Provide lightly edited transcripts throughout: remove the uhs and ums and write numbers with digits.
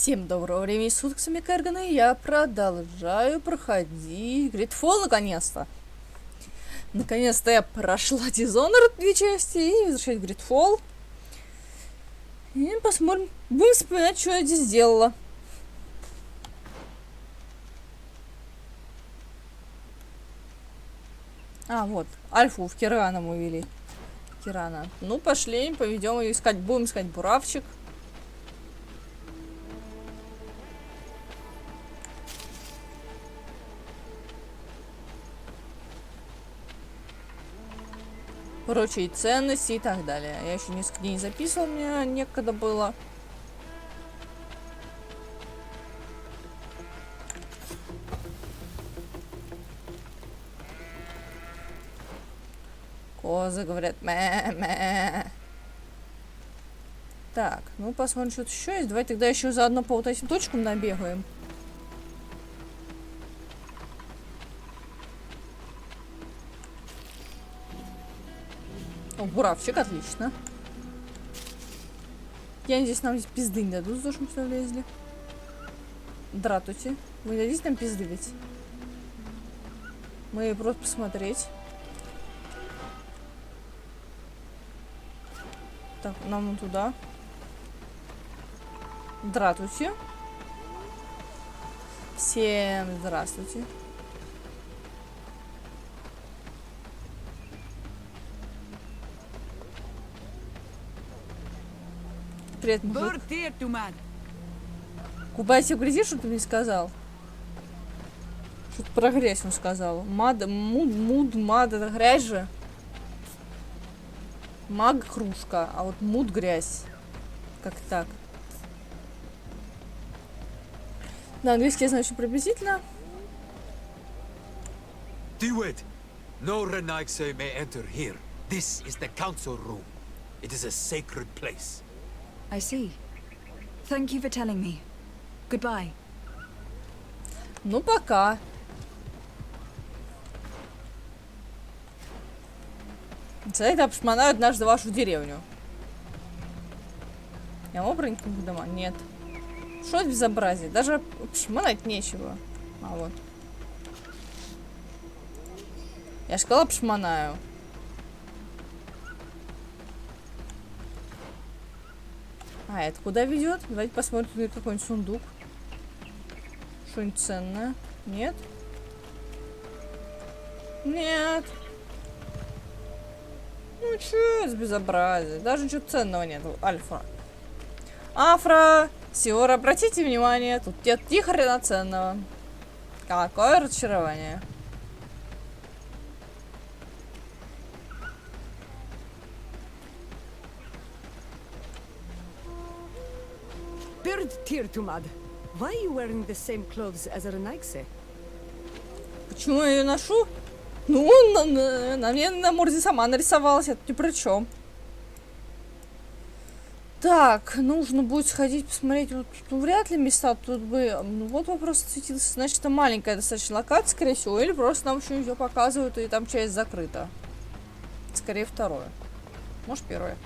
Всем доброго времени суток, с вами Kerrgan, и я продолжаю проходить GreedFall наконец-то. Наконец-то я прошла Dishonored 2 части и возвращаюсь в GreedFall. И посмотрим, будем вспоминать, что я здесь сделала. А, вот, Альфу в Kerrgan мы вели. Kerrgan. Ну, пошли, поведем ее искать, будем искать буравчик. Прочие ценности и так далее. Я еще несколько дней записывал, мне некогда было. Козы говорят мэ-мэ. Так, ну посмотрим, что-то еще есть. Давай тогда еще заодно по вот этим точкам набегаем. О, буравчик, отлично. Я надеюсь, нам здесь пизды не дадут, за то, что мы сюда влезли. Дратути. Вы не дадите нам пизды ведь? Мы просто посмотреть. Так, нам вон туда. Дратути. Всем здравствуйте. Привет, мужик. Купайся в грязи, что ты мне сказал? Что-то про грязь он сказал. Мад, это грязь же. Маг кружка, а вот муд грязь. Как так? Да, английский я знаю очень приблизительно. Do it. No Renaigse may enter here. This is the council room. It is a sacred place. I see. Thank you for telling me. Goodbye. Ну, пока. Кстати, обшмонают однажды вашу деревню. Я могу проникнуть в дома? Нет. Что это безобразие? Даже обшмонать нечего. А вот. Я же сказала, обшмонаю. А, это куда ведет? Давайте посмотрим, тут какой-нибудь сундук. Что-нибудь ценное? Нет? Нет. Ну, что это безобразие? Даже ничего ценного нет. Альфа. Афра! Сиора, обратите внимание, тут нет ни хрена ценного. Какое разочарование. Bird Tirtumad, why are you wearing the same clothes as a Renaigse? Почему я ее ношу? Ну, на мне на морде сама нарисовалась, это ни при чем. Так, нужно будет сходить посмотреть. Вот тут вряд ли места тут бы. Ну, вот вопрос светился. Значит, это маленькая достаточно локация, скорее всего. Или просто нам еще ее показывают, и там часть закрыта. Скорее второе. Может, первое.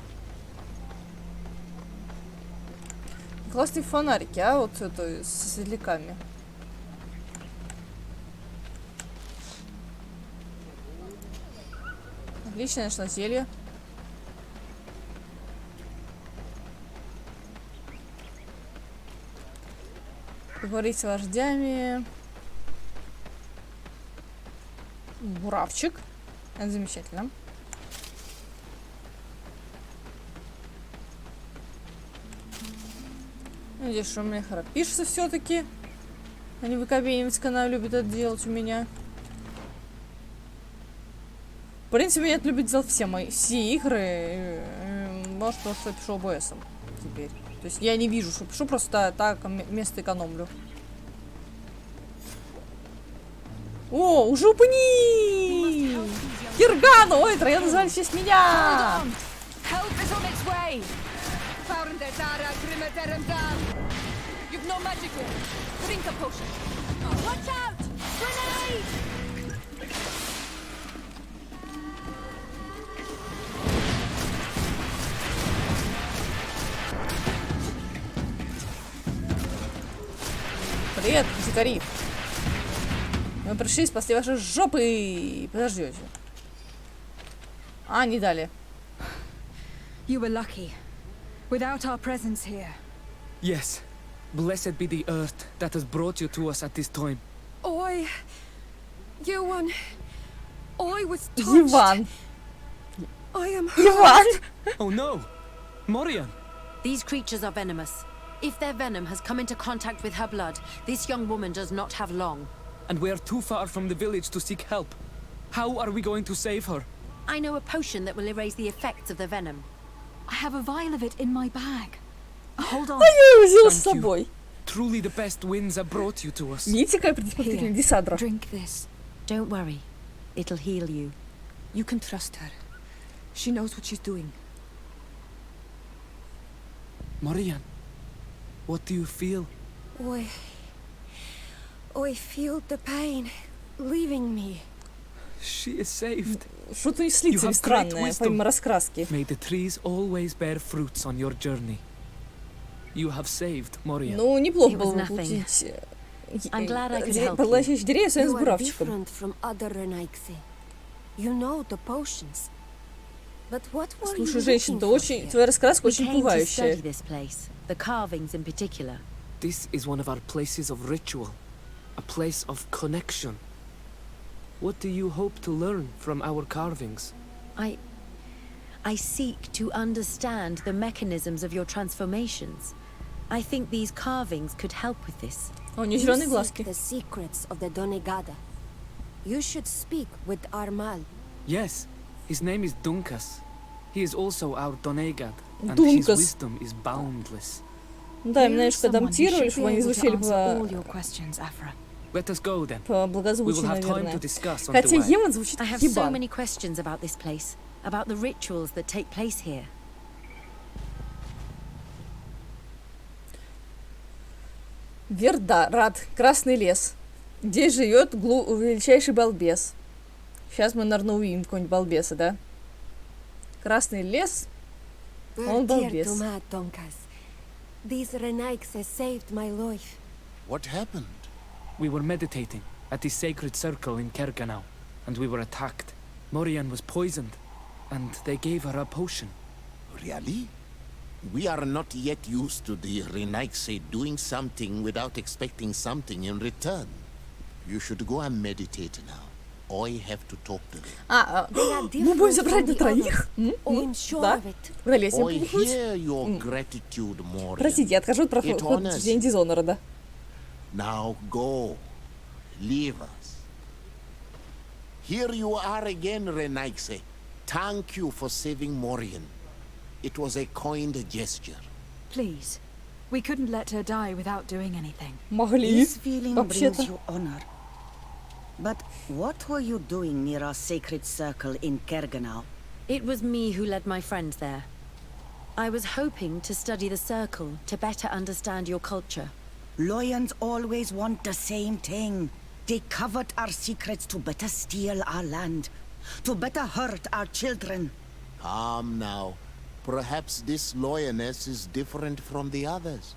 Классные фонарики, а? Вот это со светляками. Отлично, я нашла зелье. Поговорить с вождями. Буравчик. Это замечательно. Надеюсь, что у меня хорошо пишется все-таки. А не выкобенивать канал любит это делать у меня. В принципе, это любит делать все игры. Может, потому что я пишу ОБСом теперь. То есть я не вижу, что пишу, просто так место экономлю. О, уже упни! Kerrgan! Ой, троя назвали в честь меня! You've no magic here. Drink a potion. Watch out! Grenade! Привет, дикари. Мы пришли спасти ваши жопы. Подождете. А, не дали. You were lucky. Without our presence here. Yes. Blessed be the earth that has brought you to us at this time. I was touched. Иван. I am Иван. Oh no! Morian! These creatures are venomous. If their venom has come into contact with her blood, this young woman does not have long. And we are too far from the village to seek help. How are we going to save her? I know a potion that will erase the effects of the venom. I have a vial of it in my bag. Hold on. Я его взял с Thank you. собой. Truly the best winds have brought you to us. Видите, какая предусмотрительная Дисандра? Drink this. Don't worry. It'll heal you. You can trust her. She knows what she's doing. Morian, what do you feel? I feel the pain leaving me. She is saved. Что-то не с лицами You have странное, great wisdom. помимо раскраски. May the trees always bear fruits on your journey. You have saved Morian. Ну, неплохо It was было бы nothing. получить I'm glad I could help you. поглощающий деревья своим You are сбуравчиком. different from other Renaigse. You know the potions. But what were you Слушай, женщина, looking ты for очень, here? твоя раскраска We очень came to study пугающая. this place, the carvings in particular. This is one of our places of ritual. A place of connection. What do you hope to learn from our carvings? I seek to understand the mechanisms of your transformations. I think these carvings could help with this. А у нее You зеленые seek глазки. the secrets of the Donegada. You should speak with Armal. Yes, his name is Dunkas. He is also our Donegad, and Dunkas. his wisdom is boundless. Да, им You're немножко someone who адаптировали, should чтобы be они able to звучали answer all по, your questions, Afra. Let us go then. по We благозвучию, will have time наверное. to discuss on the Хотя way. Еман звучит I как have so ебан. many questions about this place, about the rituals that take place here. Вердарад, Красный лес. Здесь живет величайший балбес. Сейчас мы, наверное, увидим какого-нибудь балбеса, да? Красный лес. Он We're here балбес. to mad Donkas. These Renaigse saved my life. What happened? We were meditating at the sacred circle in Kerrgan, and we were attacked. Morian was poisoned, and they gave her a potion. Really? We are not yet used to the Renaigse doing something without expecting something in return. You should go and meditate now. I have to talk to them. They are Мы different будем забрать from на the троих? others. I'm sure Да? of it. Удались мне I плохнуть? hear your gratitude, Morian. Простите, я откажу от It honors прохождения Дизонора. Now go. Leave us. Here you are again, Renaigse. Thank you for saving Morian. It was a kind gesture. Please. We couldn't let her die without doing anything. Могли. This feeling brings Вообще-то. you honor. But what were you doing near our sacred circle in Kerrgan? It was me who led my friends there. I was hoping to study the circle to better understand your culture. Lions always want the same thing. They covet our secrets to better steal our land, to better hurt our children. Calm now. Perhaps this lioness is different from the others.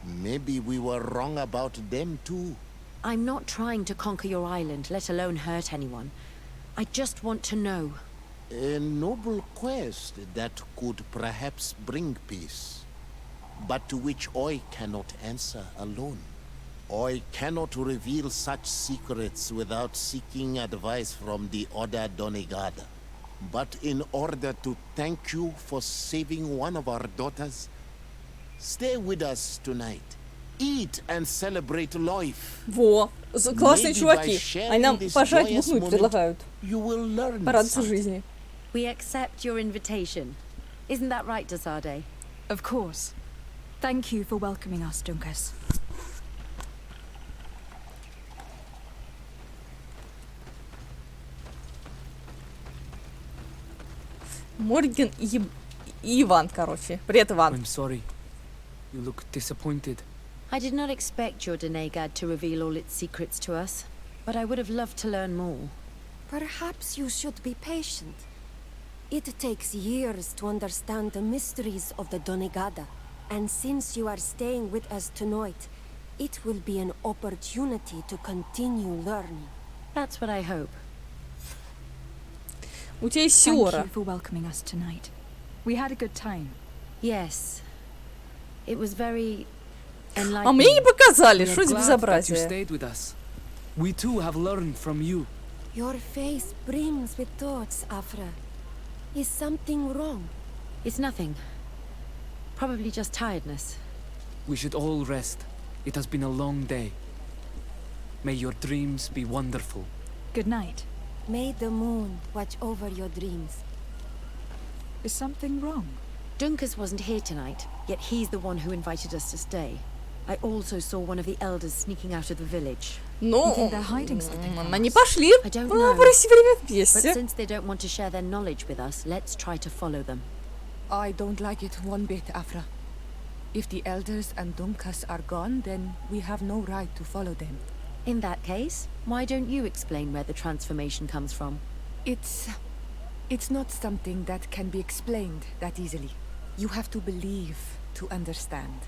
Maybe we were wrong about them too. I'm not trying to conquer your island, let alone hurt anyone. I just want to know. A noble quest that could perhaps bring peace, but to which I cannot answer alone. I cannot reveal such secrets without seeking advice from the other Donegada. But in order to thank you for saving one of our daughters, stay with us tonight. Eat and celebrate life. Во, классные Maybe чуваки. by sharing Они нам this пожрать joyous бухнуть moment, предлагают. You will learn Порадоваться something. жизни. We accept your invitation. Isn't that right, Desade? Of course. Thank you for welcoming us, Dunkas. Морген и Иван, короче. Привет, Иван. I'm sorry. You look disappointed. I did not expect your Denegad to reveal all its secrets to us, but I would have loved to learn more. Perhaps you should be patient. It takes years to understand the mysteries of the Donegada. And since you are staying with us tonight, It will be an opportunity to continue learning. That's what I hope. У тебя есть Thank Сера. you for welcoming us tonight. We had a good time. Yes. It was very А мне не enlightening. показали, We are что за glad that you безобразие. stayed with us. We too have learned from you. Your face brims with thoughts, Afra. Is something wrong? It's nothing. Probably just tiredness. We should all rest. It has been a long day. May your dreams be wonderful. Good night. May the moon watch over your dreams. Is something wrong? Dunkus wasn't here tonight, yet he's the one who invited us to stay. I also saw one of the elders sneaking out of the village. Ну, You think they're hiding something from они us? пошли I don't know. провести время But вместе. since they don't want to share their knowledge with us, let's try to follow them. I don't like it one bit, Afra. If the elders and Dunkas are gone, then we have no right to follow them. In that case, why don't you explain where the transformation comes from? It's not something that can be explained that easily. You have to believe to understand.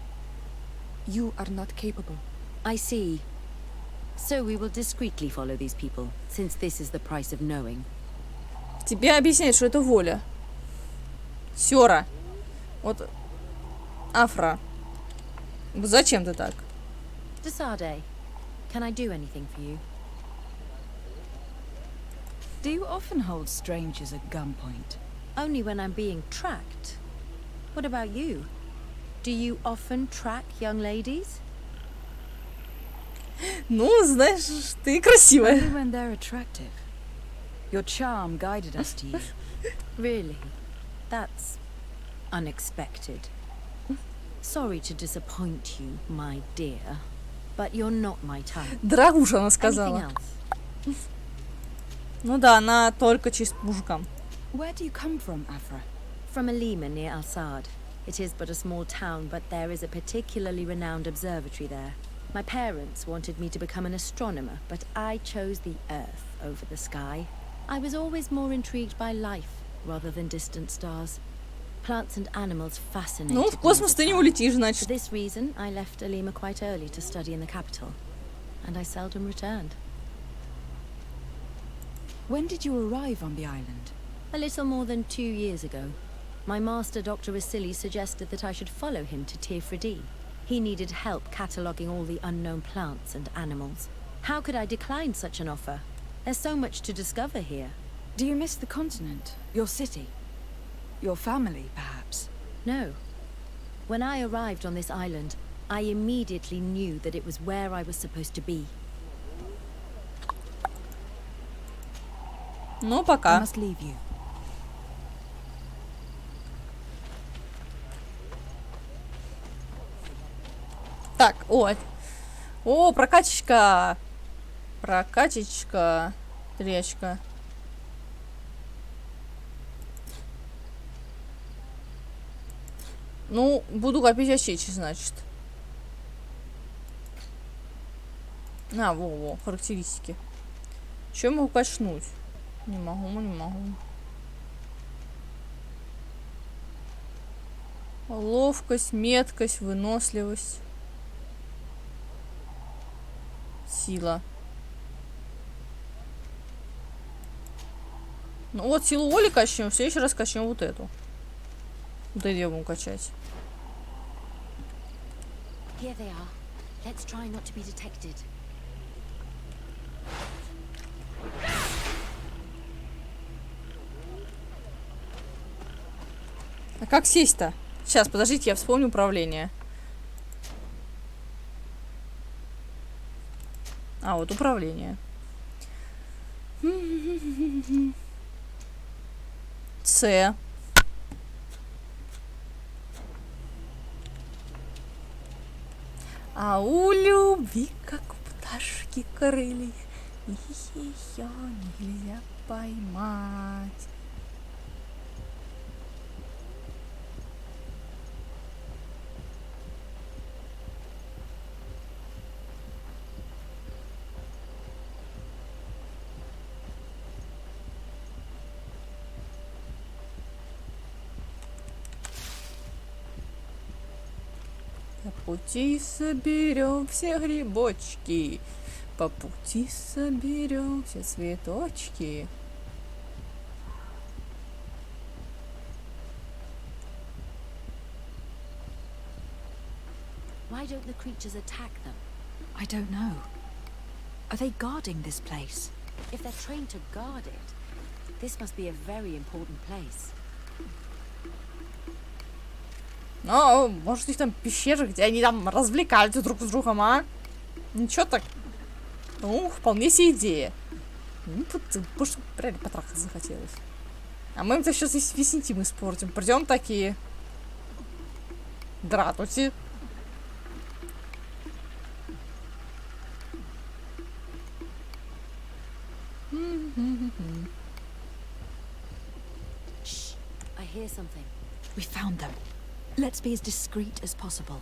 You are not capable. I see. So we will discreetly follow these people, since this is the price of knowing. Тебе объясняют, что это воля. Сера. Вот. Афра. Зачем ты так? Desade, can I do anything for you? Do you often hold strangers at gunpoint? Only when I'm being tracked. What about you? Do you often track young ladies? Ну, знаешь, ты красивая. Only when they're attractive. Your charm guided us to you. Really? That's unexpected. Sorry to disappoint you, my dear, but you're not my type. Дорогуша, она Anything сказала. else? Ну да, она только чисто мужикам. Where do you come from, Afra? From a Lima near Al-Sad. It is but a small town, but there is a particularly renowned observatory there. My parents wanted me to become an astronomer, but I chose the Earth over the sky. I was always more intrigued by life rather than distant stars. Plants and animals fascinated Ну, me в космос as a ты не child. улетишь, For значит. this reason, I left Alima quite early to study in the capital, and I seldom returned. When did you arrive on the island? A little more than 2 years ago. My master, Dr. Vasily, suggested that I should follow him to Tirfredi. He needed help cataloguing all the unknown plants and animals. How could I decline such an offer? There's so much to discover here. Do you miss the continent? Your city? Your family, perhaps? No. When I arrived on this island, I immediately knew that it was where I was supposed to be. Ну, I пока. must leave you. Так, о, прокачечка. Прокачечка. Речка. Ну, буду копить очечи, значит. Во, характеристики. Чем могу качнуть? Не могу. Ловкость, меткость, выносливость. Сила. Ну вот, силу воли качнем, в следующий раз качнем вот эту. Вот эту я будем качать. Here they are. Let's try not to be detected. А как сесть-то? Сейчас, подождите, я вспомню управление. А, вот управление. С. А у любви, как у пташки крылья, ее нельзя поймать. пути соберем все грибочки. По пути соберем все цветочки. Why don't the creatures attack them? I don't know. Are they guarding this place? If they're trained to guard it, this must be a very important place. Ну, может, у них там пещеры, где они там развлекаются друг с другом, а? Ничего так. Ну, вполне себе идея. Ну, тут просто реально потрахаться захотелось. А мы им-то сейчас весь интим испортим. Придем такие. Дратути. Shh, I hear something. We found them. Let's be as discreet as possible.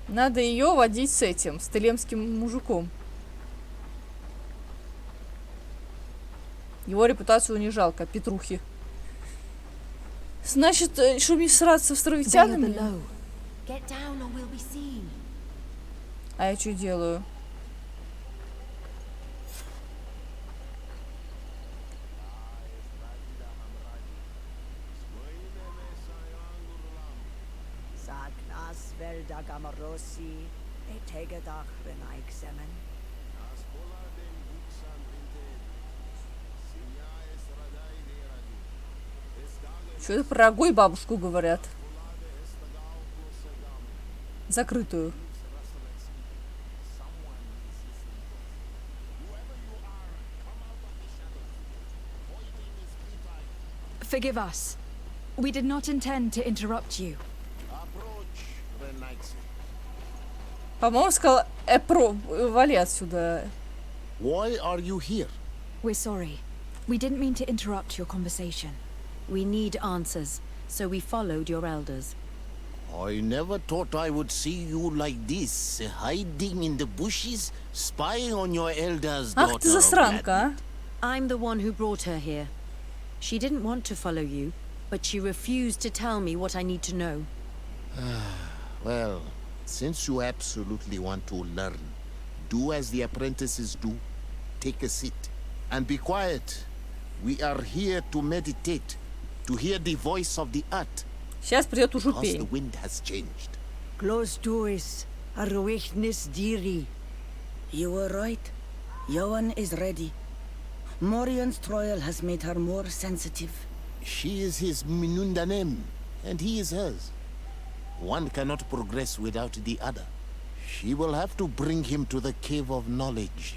Надо ее водить с этим, с телемским мужиком. Его репутацию не жалко, Петрухи. Значит, чтобы не сраться с островитянами. Get down or we'll be seen. А я что делаю? Что это про огонь бабушку говорят? Закрытую. Forgive us. We did not intend to interrupt you. По-моему, сказал, вали отсюда. Why are you here? We're sorry. We didn't mean to interrupt your conversation. We need answers, so we followed your elders. I never thought I would see you like this, hiding in the bushes, spying on your elders, daughter. Ах ты засранка, а? I'm the one who brought her here. She didn't want to follow you, but she refused to tell me what I need to know. Well, since you absolutely want to learn, do as the apprentices do. Take a seat and be quiet. We are here to meditate, to hear the voice of the earth. Сейчас придет уже Because the пень. wind has changed. Close doors are weakness, dearie. You were right. Johan is ready. Morian's trial has made her more sensitive. She is his Minundanem, and he is hers. One cannot progress without the other. She will have to bring him to the Cave of Knowledge.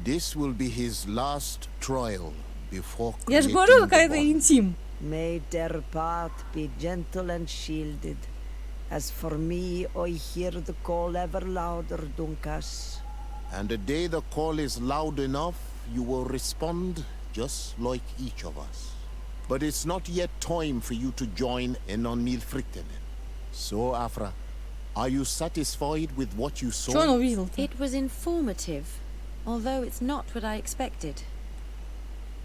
This will be his last trial before Я же creating говорю, the какая-то bond. интим. May their path be gentle and shielded. As for me, I hear the call ever louder, Dunkas. And the day the call is loud enough, you will respond just like each of us. But it's not yet time for you to join in on Milfriktenen. So, Afra, are you satisfied with what you saw? Что он увидел-то? It was informative, although it's not what I expected.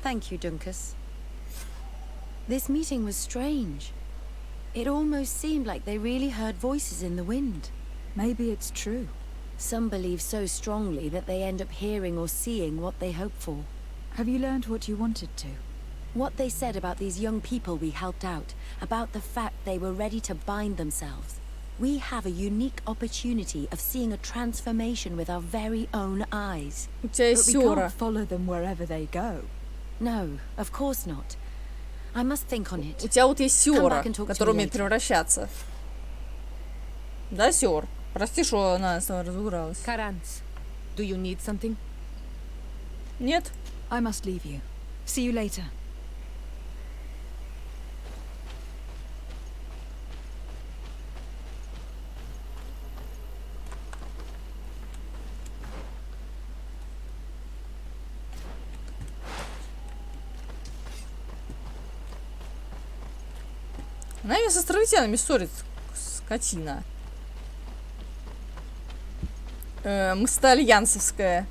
Thank you, Dunkus. This meeting was strange. It almost seemed like they really heard voices in the wind. Maybe it's true. Some believe so strongly that they end up hearing or seeing what they hope for. Have you learned what you wanted to? What they said about these young people we helped out, about the fact they were ready to bind themselves. We have a unique opportunity of seeing a transformation with our very own eyes. У тебя есть But we Сёра. can't follow them wherever they go. No, of course not. I must think on У it. тебя вот есть Сёра, back and talk to который me умеет later. превращаться. Да, Сёр? Прости, что она с тобой разугралась. Karans, do you need something? Нет? I must leave you. See you later. Она меня с островитянами ссорит, скотина. Мстальянсовская.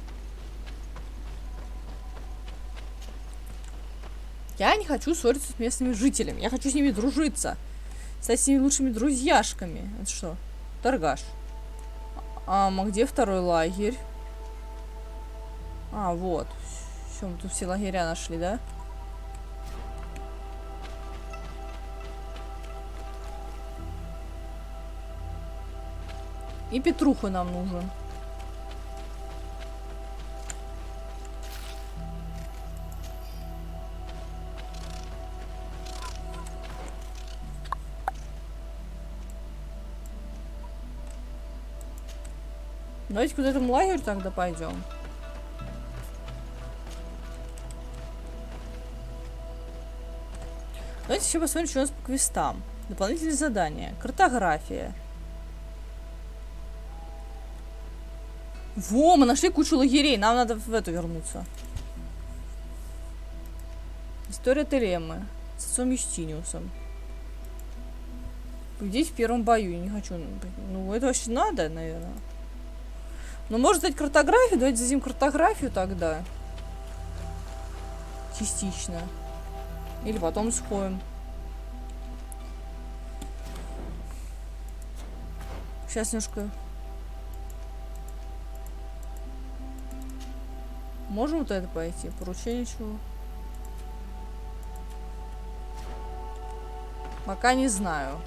Я не хочу ссориться с местными жителями. Я хочу с ними дружиться. Стать с ними лучшими друзьяшками. Это что? Торгаш. А где второй лагерь? А, вот. Все, мы тут все лагеря нашли, да? И Петруха нам нужен. Давайте к этому лагерю тогда пойдем. Давайте еще посмотрим, что у нас по квестам. Дополнительные задания. Картография. Во, мы нашли кучу лагерей. Нам надо в эту вернуться. История Телемы. С отцом Юстиниусом. Победить в первом бою. Я не хочу. Ну, это вообще надо, наверное. Ну, может дать картографию? Давайте дадим картографию тогда. Частично. Или потом сходим. Сейчас немножко... Можем вот это пойти? Поручение чего? Пока не знаю.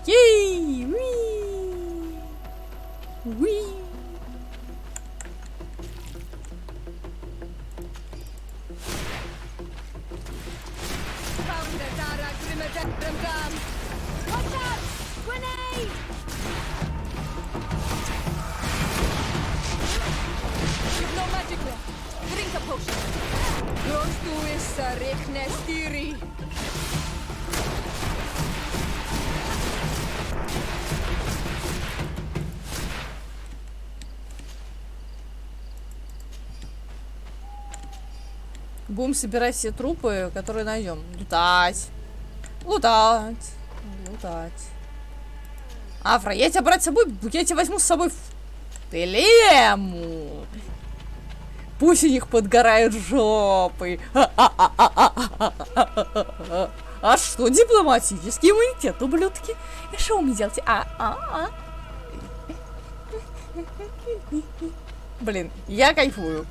Ей! Уи! Уи! Watch out! Grenade! You've no magic left. Drink a potion. Rostuissa Reknestiri. Будем собирать все трупы, которые найдем. Лутать. Лутать. Лутать. Афра, я тебя брать с собой, я тебя возьму с собой в Телему. Пусть у них подгорают жопы. А что, дипломатический иммунитет, ублюдки? И что вы мне делаете? Блин, я кайфую.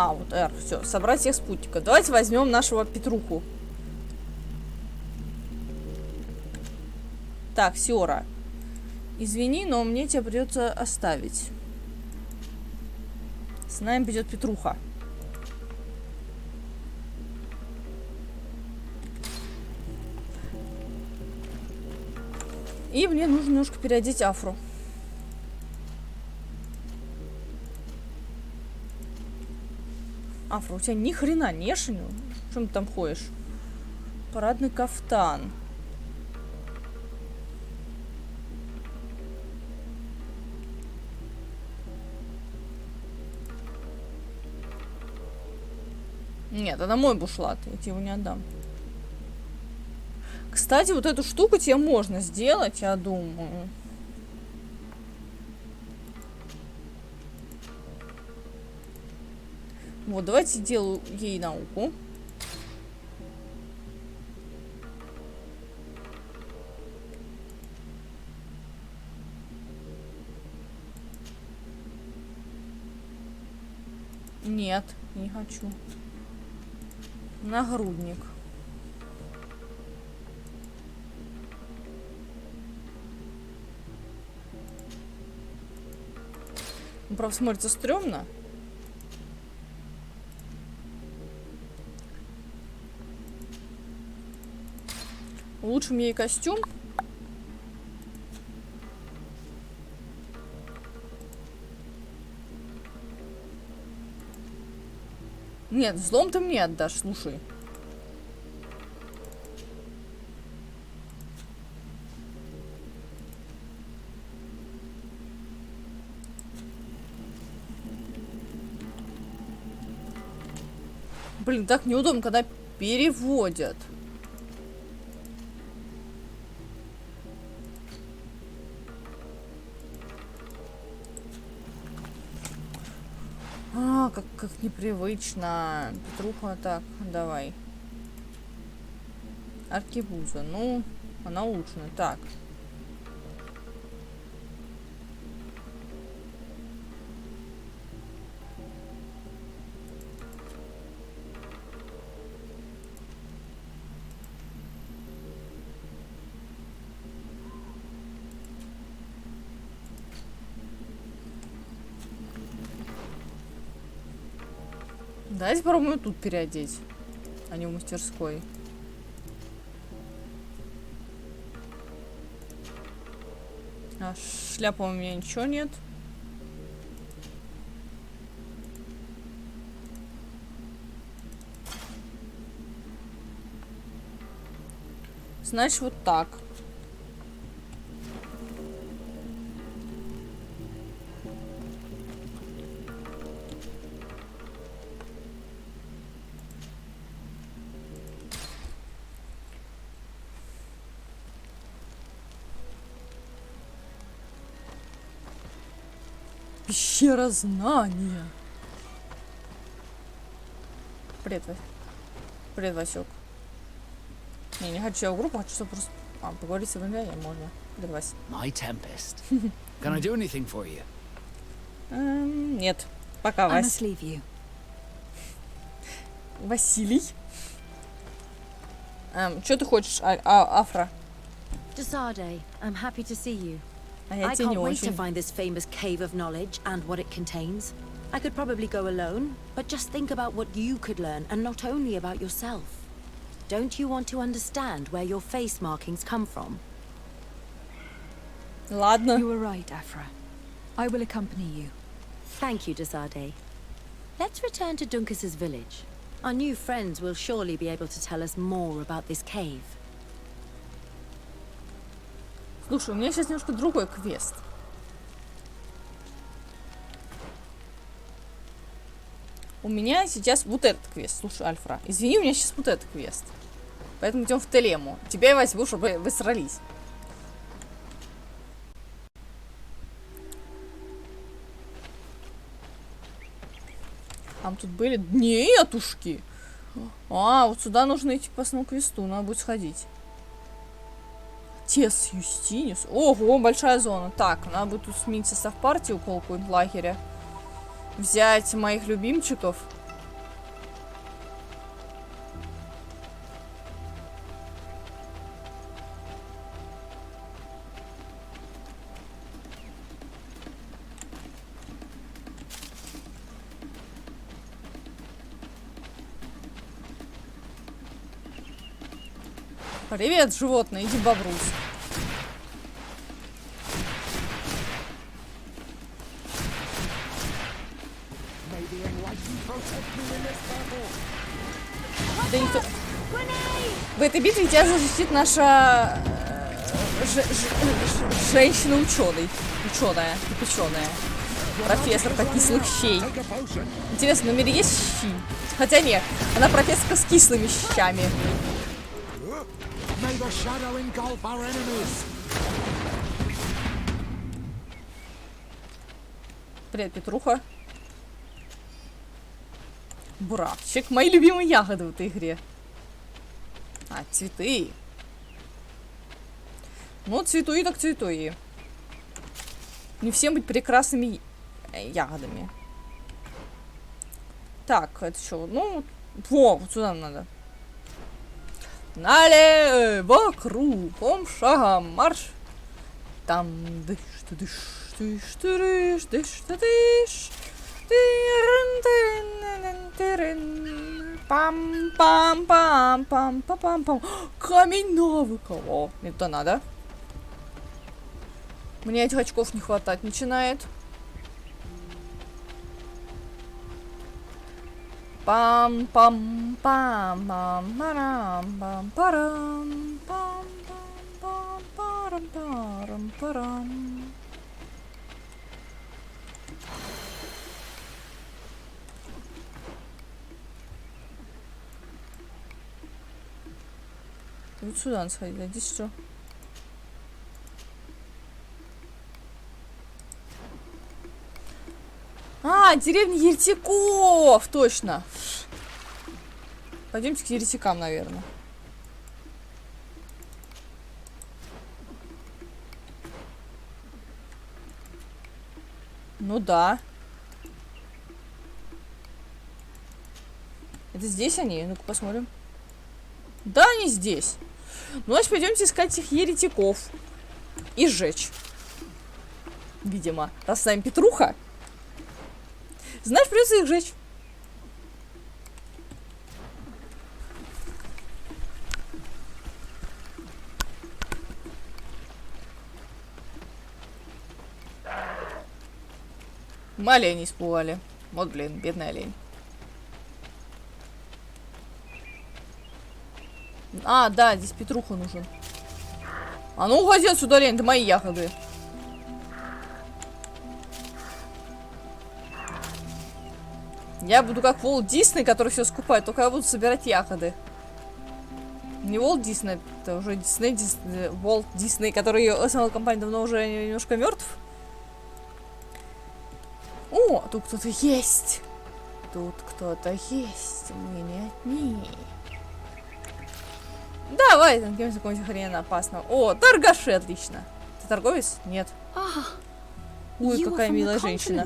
Вот R, все, собрать всех спутников. Давайте возьмем нашего Петруху. Так, Сера. Извини, но мне тебя придется оставить. С нами придет Петруха. И мне нужно немножко переодеть Афру. Афра, у тебя ни хрена нешеню. Чем ты там ходишь? Парадный кафтан. Нет, это мой бушлат. Я тебе его не отдам. Кстати, вот эту штуку тебе можно сделать, я думаю. Вот, давайте сделаю ей науку. Нет, не хочу. Нагрудник. Ну, правда, смотрится стрёмно. Улучшим ей костюм. Нет, взлом ты мне отдашь, слушай. Блин, так неудобно, когда переводят. А, как непривычно. Петруха, так, давай. Аркебуза, ну, она улучшена. Так. Давайте попробуем тут переодеть, а не в мастерской. А шляпа у меня ничего нет. Значит, вот так. Пещера знания. Привет, привет, Васек. Не хочу я в группу, хочу просто поговорить с играми можно. Привет, Вась. My Tempest. Can I do anything for you? Нет, пока, I Вась. must leave you. Василий. Что ты хочешь, Афра? Desarde, I'm happy to see you. А я I тебе не can't wait to очень. find this famous cave of knowledge and what it contains. I could probably go alone, but just think about what you could learn, and not only about yourself. Don't you want to understand where your face markings come from? Ладно. You were right, Afra. I will accompany you. Thank you, Desarde. Let's return to Duncas's village. Our new friends will surely be able to tell us more about this cave. Слушай, у меня сейчас немножко другой квест. У меня сейчас вот этот квест. Слушай, Альфра, извини, у меня сейчас вот этот квест. Поэтому идем в Телему. Тебя я возьму, чтобы вы срались. Там тут были... Нетушки! А, вот сюда нужно идти по основному квесту. Надо будет сходить. Тес Юстиниус. Ого, большая зона. Так, надо будет тут сменить состав партии около какого-нибудь лагеря. Взять моих любимчиков. Привет, животное, иди бобрус. Да никто... В этой битве тебя защитит наша женщина-ученый. Ученая, печеная. Профессорка кислых щей. Интересно, в номере есть щи? Хотя нет, она профессорка с кислыми щами. Привет, Петруха. Братчик, мои любимые ягоды в этой игре. А, цветы. Ну, цветуи так цветуи. Не всем быть прекрасными ягодами. Так, это что? Ну, во, вот сюда надо. Налево, кругом шагом марш. Там дыш, дыш, дыш, дыш, дыш, дыш. Пам-пам-пам-пам-пам-пам-пам. Камень навыков. О, это надо. Мне этих очков не хватать начинает. Пам пам пам пам парам пам парам пам пам пам парам парам парам. Вот сюда надо сходить, а здесь что? А, деревня еретиков! Точно. Пойдемте к еретикам, наверное. Ну да. Это здесь они? Ну-ка посмотрим. Да, они здесь. Ну, значит, пойдемте искать этих еретиков. И сжечь. Видимо. Раз с нами Петруха. Знаешь, придется их сжечь. Мы оленей испугали. Вот, блин, бедный олень. А, да, здесь Петруха нужен. А ну уходи отсюда, олень, это мои ягоды. Я буду как Волт Дисней, который все скупает, только я буду собирать ягоды. Не Волт Дисней, это уже Дисней, Волт Дисней, который основал компанию, давно уже немножко мертв. О, тут кто-то есть. Тут кто-то есть. Мы не одни. Давай, танкемся какого-нибудь хрена опасного. О, торгаши, отлично. Ты торговец? Нет. Ой, какая милая женщина.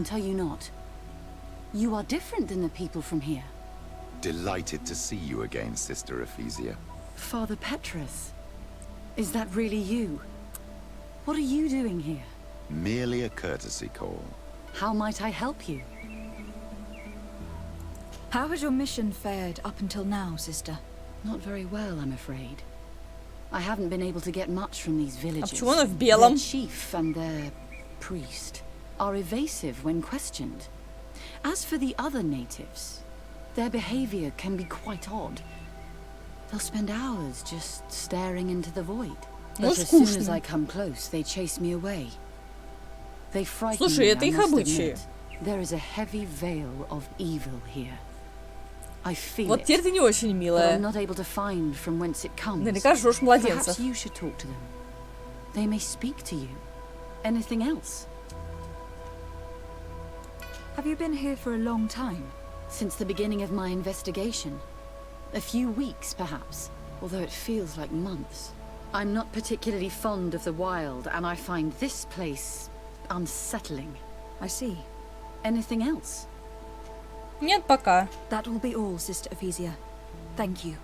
You are different than the people from here. Delighted to see you again, Sister Ephesia. Father Petrus, is that really you? What are you doing here? Merely a courtesy call. How might I help you? How has your mission fared up until now, sister? Not very well, I'm afraid. I haven't been able to get much from these villages. А почему она в белом? Their chief and their priest are evasive when questioned. As for the other natives, their behavior can be quite odd. They'll spend hours just staring into the void. But as soon as I come close, they chase me away. They frighten me, I must admit. There is a heavy veil of evil here. I feel Вот теперь ты не очень милая. I'm not able to find from whence it comes. Наверняка жжешь младенцев. Perhaps you should talk to them. They may speak to you. Anything else? Have you been here for a long time? Since the beginning of my investigation. A few weeks, perhaps, although it feels like months. I'm not particularly fond of the wild, and I find this place unsettling. I see. Anything else? Нет, пока. That will be all, Sister Ephesia. Thank you.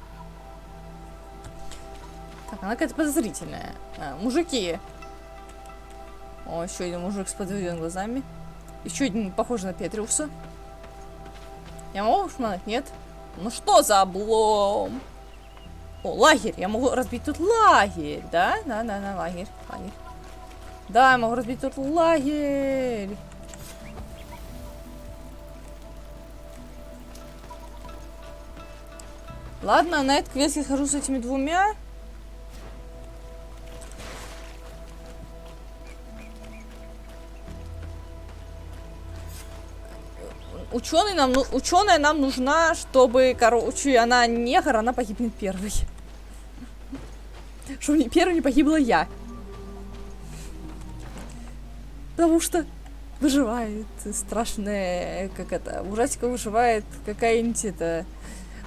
Так, она какая-то подозрительная. Мужики. О, еще один мужик с подведенными глазами. Еще один похож на Петриуса. Я могу шманать? Нет? Ну что за облом? О, лагерь. Я могу разбить тут лагерь. Да? Да, лагерь. Да, я могу разбить тут лагерь. Ладно, на этот квест я схожу с этими двумя. Ученая нам нужна, чтобы, короче, она негр, она погибнет первой. Чтобы первой не погибла я. Потому что выживает страшная, как это, ужастика выживает какая-нибудь это...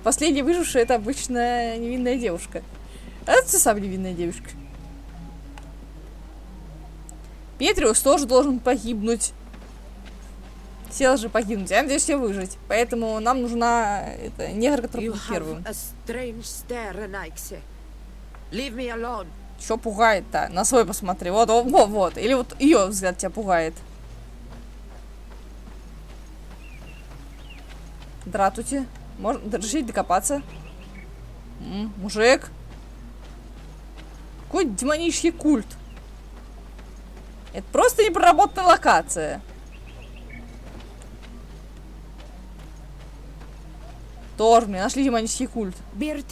Последняя выжившая — это обычно невинная девушка. А это сам невинная девушка. Петриус тоже должен погибнуть. Все должны погибнуть. Я надеюсь, все выжить. Поэтому нам нужна это негр, который будет первым. Что пугает-то? На свой посмотри. Вот. Или вот ее взгляд тебя пугает. Дратути. Можно решить докопаться. Мужик. Какой демонический культ. Это просто непроработанная локация. Торм, нашли демонический культ. Good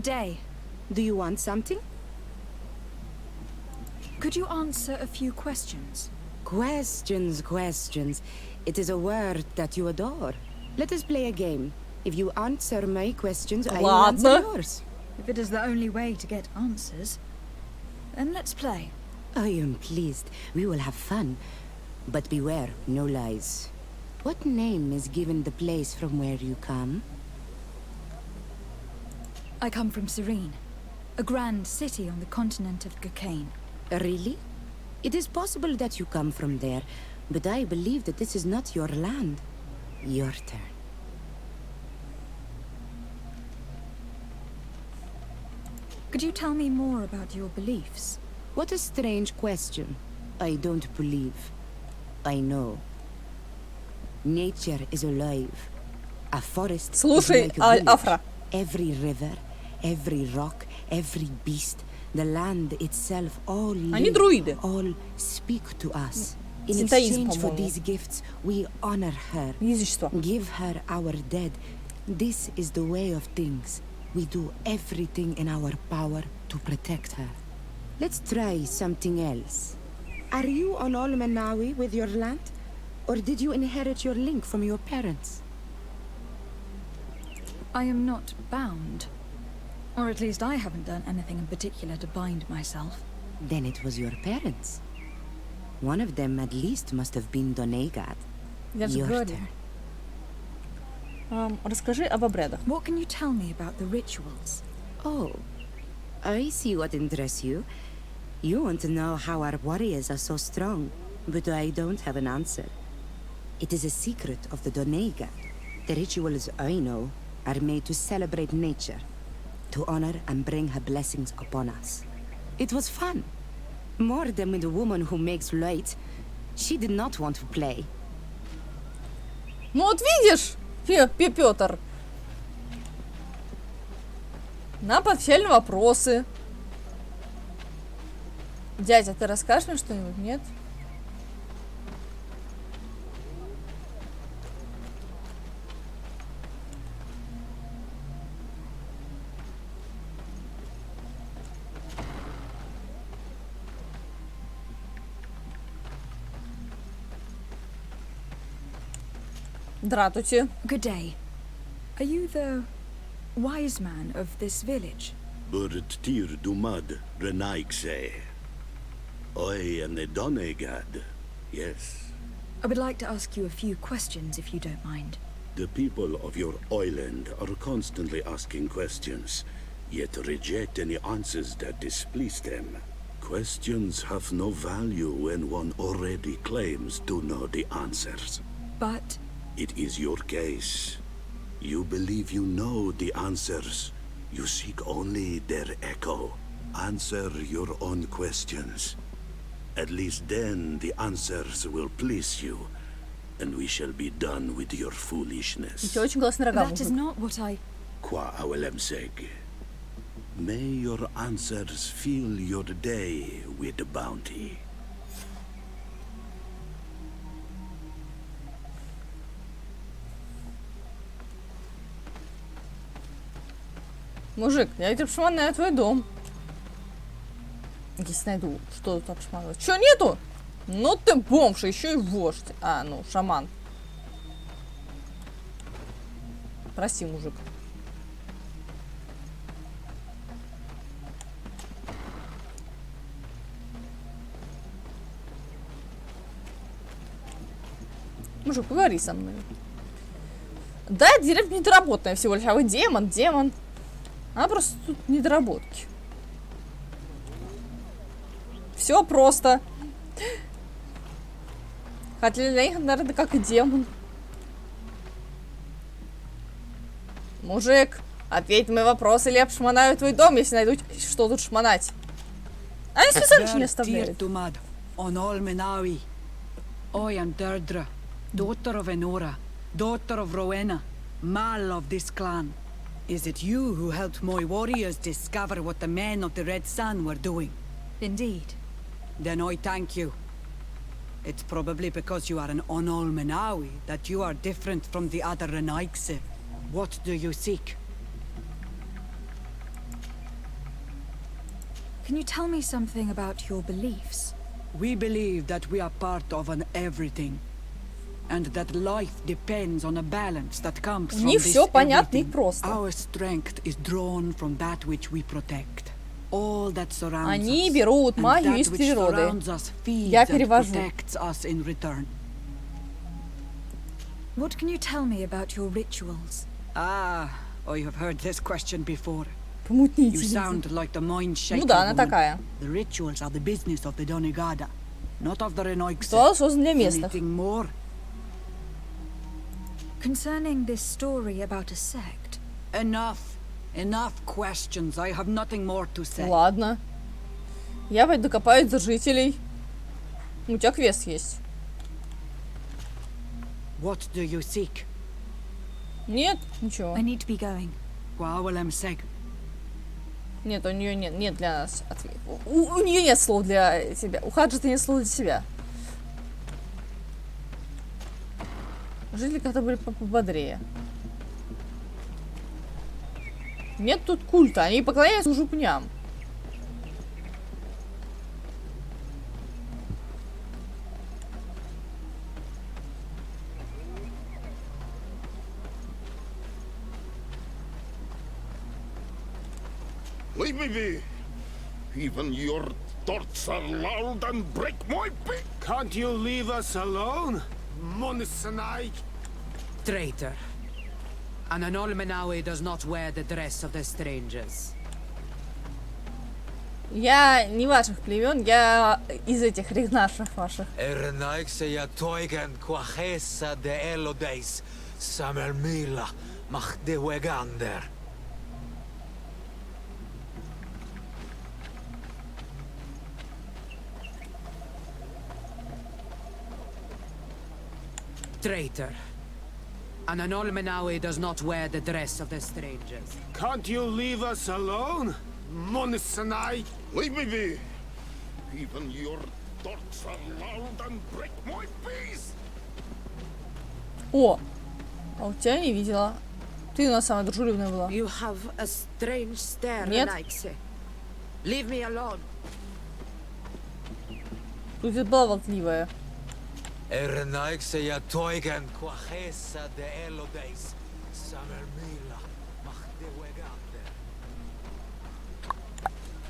day. Do you want something? Could you answer a few questions? Questions. It is a word that you adore. Let us play a game. If you answer my questions, I will answer yours. If it is the only way to get answers, then let's play. I am pleased. We will have fun. But beware, no lies. What name is given the place from where you come? I come from Serene, a grand city on the continent of Kerrgan. Really? It is possible that you come from there, but I believe that this is not your land. Your turn. Could you tell me more about your beliefs? What a strange question. I don't believe. I know. Nature is alive. A forest is like a village. Every river, every rock, every beast, the land itself, all live, all speak to us. In exchange for these gifts, we honor her. Give her our dead. This is the way of things. We do everything in our power to protect her. Let's try something else. Are you on Olmenawi with your land? Or did you inherit your link from your parents? I am not bound. Or at least I haven't done anything in particular to bind myself. Then it was your parents. One of them at least must have been Donegad. Your turn. Расскажи об обрядах. What can you tell me about the rituals? Oh, I see what interests you. You want to know how our warriors are so strong, but I don't have an answer. It is a secret of the Donegad. The rituals I know are made to celebrate nature, to honor and bring her blessings upon us. It was fun. More than with the woman who makes light. She did not want to play. Ну вот видишь, Пётр. Нам отвечали на вопросы. Дядя, ты расскажешь мне что-нибудь? Нет? Здравствуйте. Good day. Are you the wise man of this village? Burtir dumad renaigse. I am the Donegad. Yes. I would like to ask you a few questions, if you don't mind. The people of your island are constantly asking questions, yet reject any answers that displease them. Questions have no value when one already claims to know the answers. But it is your case. You believe you know the answers. You seek only their echo. Answer your own questions. At least then the answers will please you, and we shall be done with your foolishness. That is not what I... Qua awelemseg. May your answers fill your day with bounty. Мужик, я тебе обшмонаю твой дом. Если найду, что тут обшмонывать. Чё, нету? Ну ты бомж, еще и вождь. А, ну, шаман. Прости, мужик. Мужик, поговори со мной. Да, деревня недоработанная всего лишь, а вы демон. А просто тут недоработки. Все просто. Хотя для них, наверное, как и демон. Мужик, ответь на мой вопрос, или я обшмонаю твой дом, если найду, что тут шмонать. Они специально не оставляют. I am Deirdre, daughter of Enora, daughter of Rowena, Mal of this clan. Is it you who helped my warriors discover what the men of the Red Sun were doing? Indeed. Then I thank you. It's probably because you are an Onolmenawi that you are different from the other Renaigse. What do you seek? Can you tell me something about your beliefs? We believe that we are part of an everything. And that life depends on a balance that comes from this everything. Our strength is drawn from that which we protect. All that surrounds Они us, берут and магию that из which природы. surrounds us feeds Я and перевожу. protects us in return. What can you tell me about your rituals? Ah, I have heard this question before. Помутните. You sound like the mind shaker. Ну да, она woman. такая. The rituals are the business of the Donegada, not of the Renoigse. Ритуал создан для местных. Anything more? Concerning this story about a sect. Enough. Enough questions. I have nothing more to say. Ладно. Я пойду докопаюсь до жителей. У тебя квест есть. What do you seek? Нет, ничего. I need to be going. Нет, у нее нет для нас ответа. У нее нет слов для тебя. У Хаджета нет слов для себя. Жители как-то были пободрее. Нет тут культа, они поклоняются жупням. Leave me be. Even your thoughts are loud and break my beak. Can't you leave us alone? Monisanaik. Traitor. An Anolmenawi does not wear the dress of the strangers. Я не ваших племен, я из этих регнашев ваших. Ernaikse ja toigen quachesa de elodeis, samermila, mach de wegander. Traitor. An Anolmenawi does not wear the dress of the strangers. Can't you leave us alone? Monisanaik. Leave me be. Even your thoughts are loud and break my peace. О, а у тебя не видела. Ты у нас самая дружелюбная была. You have a strange stare, Нет. Renaigse. Leave me alone. Тут была болтливая. Ernaikse ja toigen quachesa de elodeis, samermila, mach de wegander.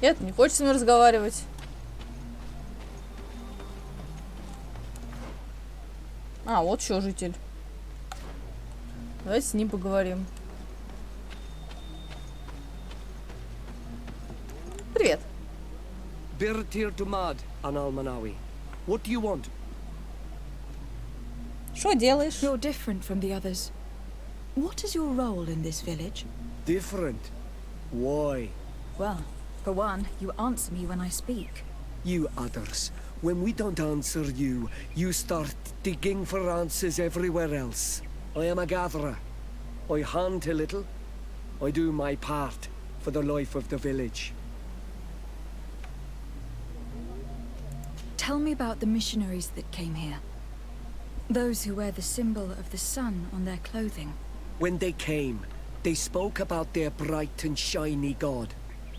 Нет, не хочет со мной разговаривать. А, вот еще житель. Давайте с ним поговорим. Привет. Birtir Dumad, Analmanawi. What do you want? Что делаешь? You're different from the others. What is your role in this village? Different? Why? Well, for one, you answer me when I speak. You others, when we don't answer you, you start digging for answers everywhere else. I am a gatherer. I hunt a little. I do my part for the life of the village. Tell me about the missionaries that came here. Those who wear the symbol of the sun on their clothing. When they came, they spoke about their bright and shiny god.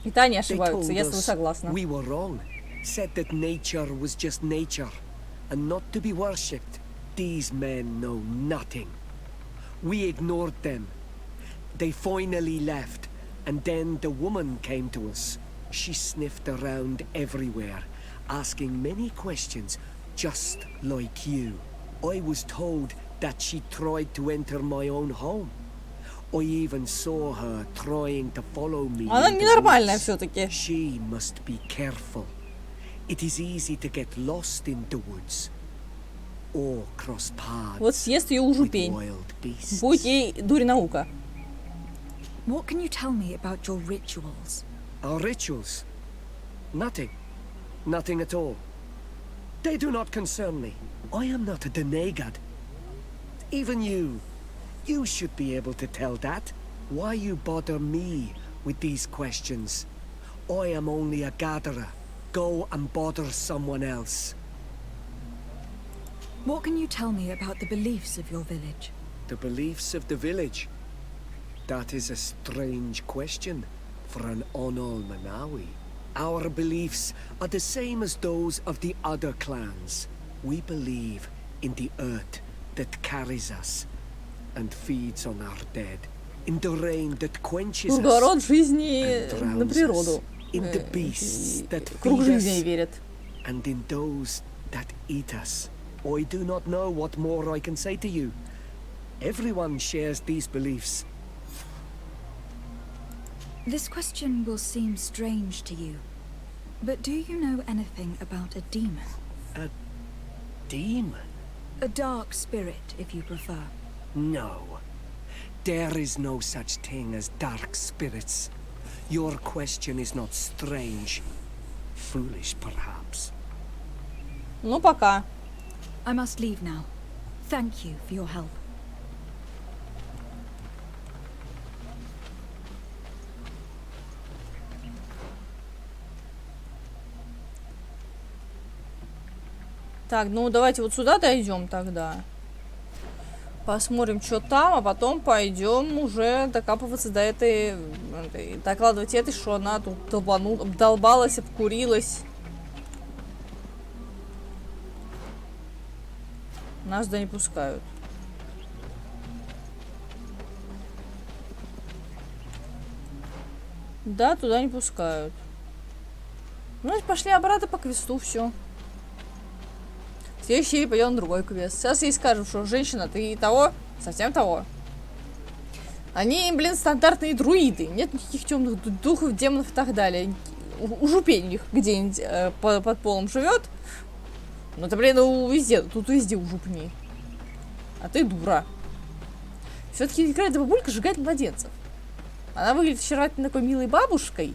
И та не They ошибаются, told я с тобой us согласна. we were wrong. Said that nature was just nature, and not to be worshipped. These men know nothing. We ignored them. They finally left, and then the woman came to us. She sniffed around everywhere, asking many questions, just like you. I was told that she tried to enter my own home. I even saw her trying to follow me. Она in the ненормальная woods. все-таки. She must be careful. It is easy to get lost in the woods. Or cross paths Вот съест ее ужупень. with wild beasts. Будет ей дурь наука. What can you tell me about your rituals? Our rituals? Nothing. Nothing at all. They do not concern me. I am not a denegad. Even you. You should be able to tell that. Why you bother me with these questions? I am only a gatherer. Go and bother someone else. What can you tell me about the beliefs of your village? The beliefs of the village? That is a strange question for an Onol Manawi. Our beliefs are the same as those of the other clans. We believe in the earth that carries us and feeds on our dead, in the rain that quenches us Круговорот жизни and на drowns природу. us, in the beasts that Круг feed жизни us, верит. and in those that eat us. I do not know what more I can say to you. Everyone shares these beliefs. This question will seem strange to you, but do you know anything about a demon? A demon? A dark spirit, if you prefer. No. There is no such thing as dark spirits. Your question is not strange. Foolish, perhaps. Ну, пока. I must leave now. Thank you for your help. Так, ну давайте вот сюда дойдем тогда. Посмотрим, что там, а потом пойдем уже докапываться до этой докладывать этой, что она тут обдолбалась, обкурилась. Нас туда не пускают. Да, туда не пускают. Ну, пошли обратно по квесту, все. В следующей серии пойдем на другой квест. Сейчас ей скажем, что женщина, ты того, совсем того. Они, блин, стандартные друиды. Нет никаких темных духов, демонов и так далее. У жупень у них где-нибудь под полом живет. Ну это, блин, везде, тут везде у жупни. А ты дура. Все-таки какая-то бабулька сжигает младенцев. Она выглядит очаровательной такой милой бабушкой.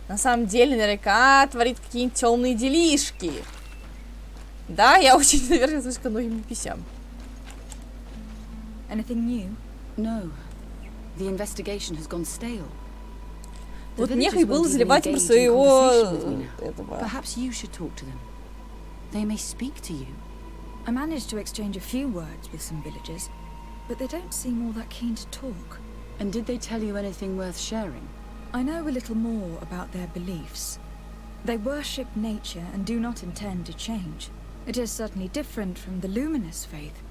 На самом деле, наверняка творит какие-нибудь темные делишки. Да, я очень, наверное, слишком многим писям. Anything new? No. The investigation has gone stale. Вот нехай было заливать про своего этого. Perhaps you should talk to them. They may speak to you. I managed to exchange a few words with some villagers, but they don't seem all that keen to talk. And did they tell you anything worth sharing? I know a little more about their beliefs. They worship nature and do not intend to change. It is certainly different from the luminous faith,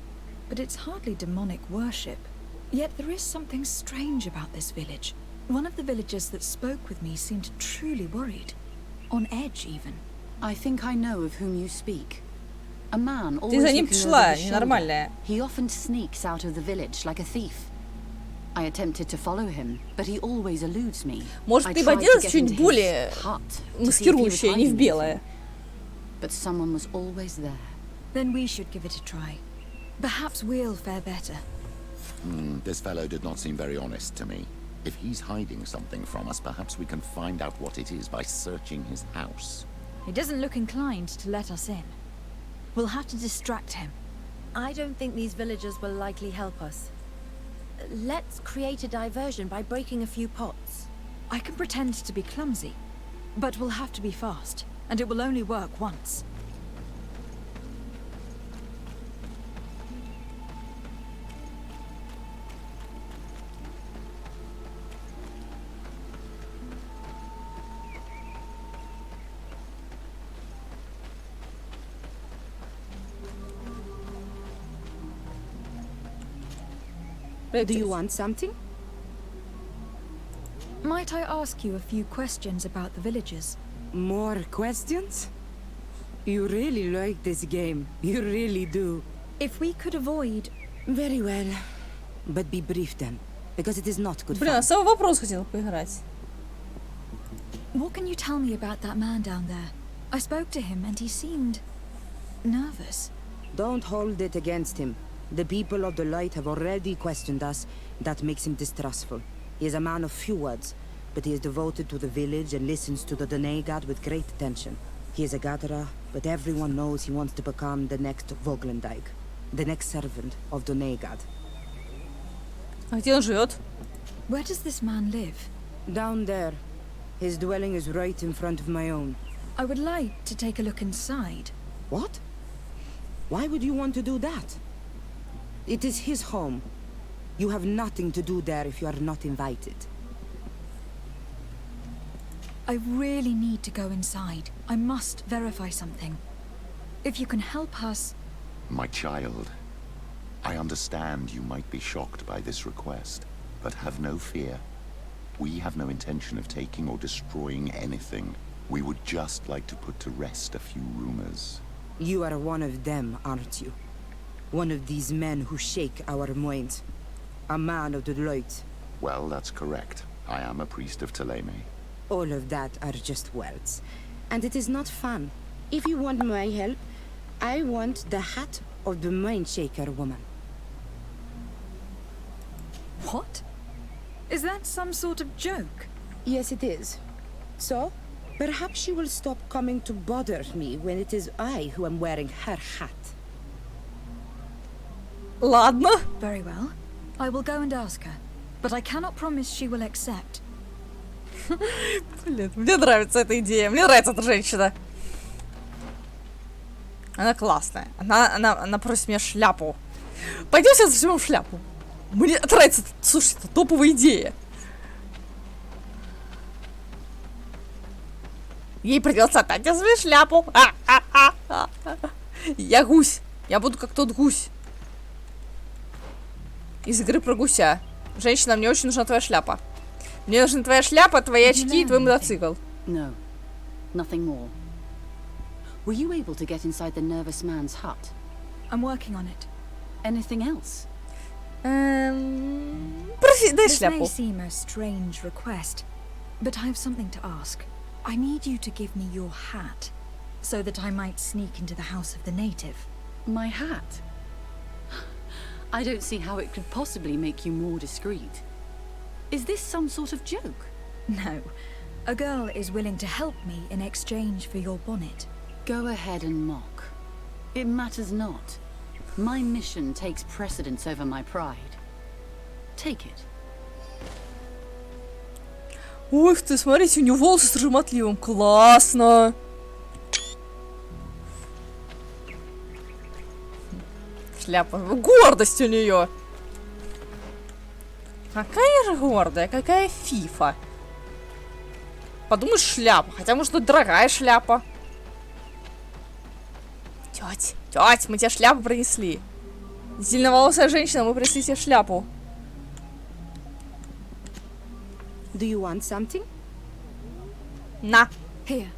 but it's hardly demonic worship. Yet there is something strange about this village. One of the villagers that spoke with me seemed truly worried. On edge, even. I think I know of whom you speak. A man Ты за ним шла, ненормальная. He often sneaks out of the village like a thief. I attempted to follow him, but he always eludes me. Может, ты бы оделась чуть более маскирующая, не в белое. But someone was always there. Then we should give it a try. Perhaps we'll fare better. This fellow did not seem very honest to me. If he's hiding something from us, perhaps we can find out what it is by searching his house. He doesn't look inclined to let us in. We'll have to distract him. I don't think these villagers will likely help us. Let's create a diversion by breaking a few pots. I can pretend to be clumsy, but we'll have to be fast, and it will only work once. Do you want something? Might I ask you a few questions about the villagers? More questions? You really like this game. You really do. If we could avoid... Very well. But be brief then, because it is not good Блин, fun. а самый вопрос хотела поиграть. What can you tell me about that man down there? I spoke to him and he seemed... nervous. Don't hold it against him. The people of the light have already questioned us. That makes him distrustful. He is a man of few words, but he is devoted to the village and listens to the Donegad with great attention. He is a gatherer, but everyone knows he wants to become the next Voglendijk, the next servant of Donegad. А где он живет? Where does this man live? Down there. His dwelling is right in front of my own. I would like to take a look inside. What? Why would you want to do that? It is his home. You have nothing to do there if you are not invited. I really need to go inside. I must verify something. If you can help us... My child, I understand you might be shocked by this request, but have no fear. We have no intention of taking or destroying anything. We would just like to put to rest a few rumors. You are one of them, aren't you? One of these men who shake our minds. A man of the light. Well, that's correct. I am a priest of Teleme. All of that are just words. And it is not fun. If you want my help, I want the hat of the mind shaker woman. What? Is that some sort of joke? Yes, it is. So, perhaps she will stop coming to bother me when it is I who am wearing her hat. Ладно. Very well. I will go and ask her. But I cannot promise she will accept. Блин, мне нравится эта идея. Мне нравится эта женщина. Она классная. Она просит меня шляпу. Пойдем сейчас возьмем шляпу. Мне нравится, слушай, это топовая идея. Ей придется отдать свою шляпу. Я гусь. Я буду как тот гусь. Из игры про гуся. Женщина, мне очень нужна твоя шляпа. Мне нужна твоя шляпа, твои очки и твой мотоцикл. No, nothing more. Were you able to get inside the nervous man's hut? I'm working on it. Anything else? Проси, дай This шляпу. may seem a strange request, but I have something to ask. I need you to give me your hat, so that I might sneak into the house of the native. My hat? I don't see how it could possibly make you more discreet. Is this some sort of joke? No. A girl is willing to help me in exchange for your bonnet. Go ahead and mock. It matters not. My mission takes precedence over my pride. Take it. Ух ты, смотрите, у него волосы с рыжим отливом. Классно. Шляпа. Гордость у нее. Какая же гордая, какая фифа. Подумаешь, шляпа. Хотя, может, это дорогая шляпа. Тёть, мы тебе шляпу принесли. Зеленоволосая женщина, мы принесли тебе шляпу. Do you want something? На. Here,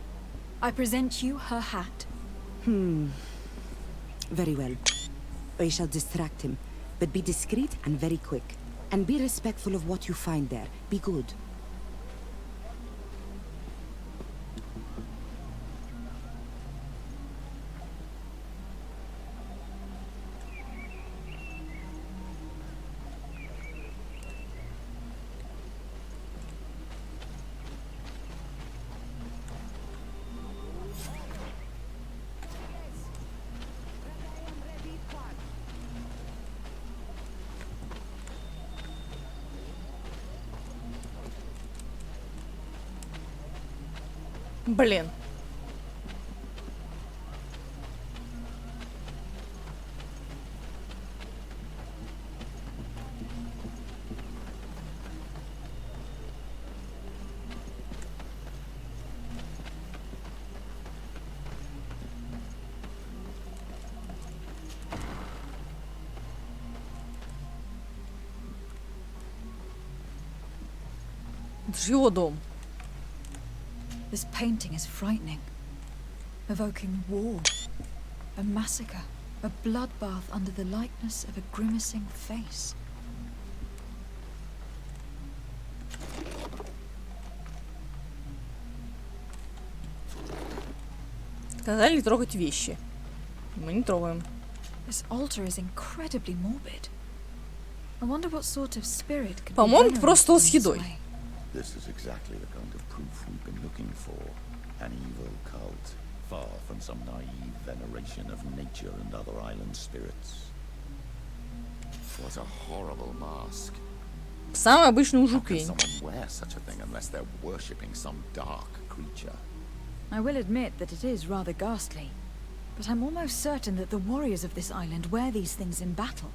I present you her hat. Very well. I shall distract him, but be discreet and very quick. And be respectful of what you find there. Be good. Блин. Это же его дом. This painting is frightening, evoking war, a massacre, a bloodbath under the likeness of a grimacing face. Сказали не трогать вещи. Мы не трогаем. This altar is incredibly morbid. I wonder what sort of spirit could be По-моему, просто venerated с in this едой. way. This is exactly the kind of proof we've been looking for. An evil cult, far from some naive veneration of nature and other island spirits. What a horrible mask. Самый обычный How can ужупень. someone wear such a thing unless they're worshipping some dark creature? I will admit that it is rather ghastly. but I'm almost certain that the warriors of this island wear these things in battle.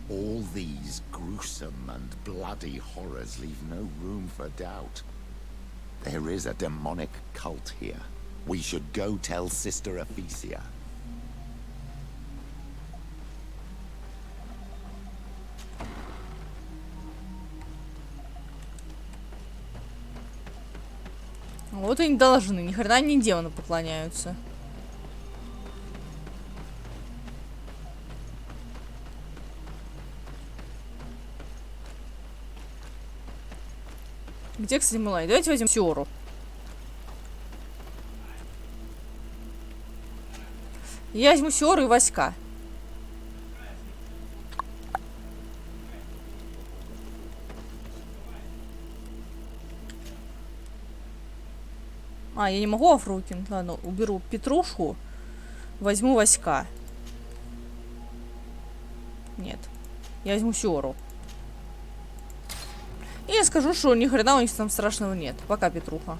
All these gruesome and bloody horrors leave no room for doubt. There is a demonic cult here. We should go tell Sister Ephesia. Вот они должны, ни хрена не демоны поклоняются. Где, кстати, мы лайки? Давайте возьмем Серу. Я возьму Серу и Васька. А, я не могу офрукинг. Ладно, уберу Петрушку. Возьму Васька. Нет. Я возьму Серу. И я скажу, что ни хрена у них там страшного нет. Пока, Петруха.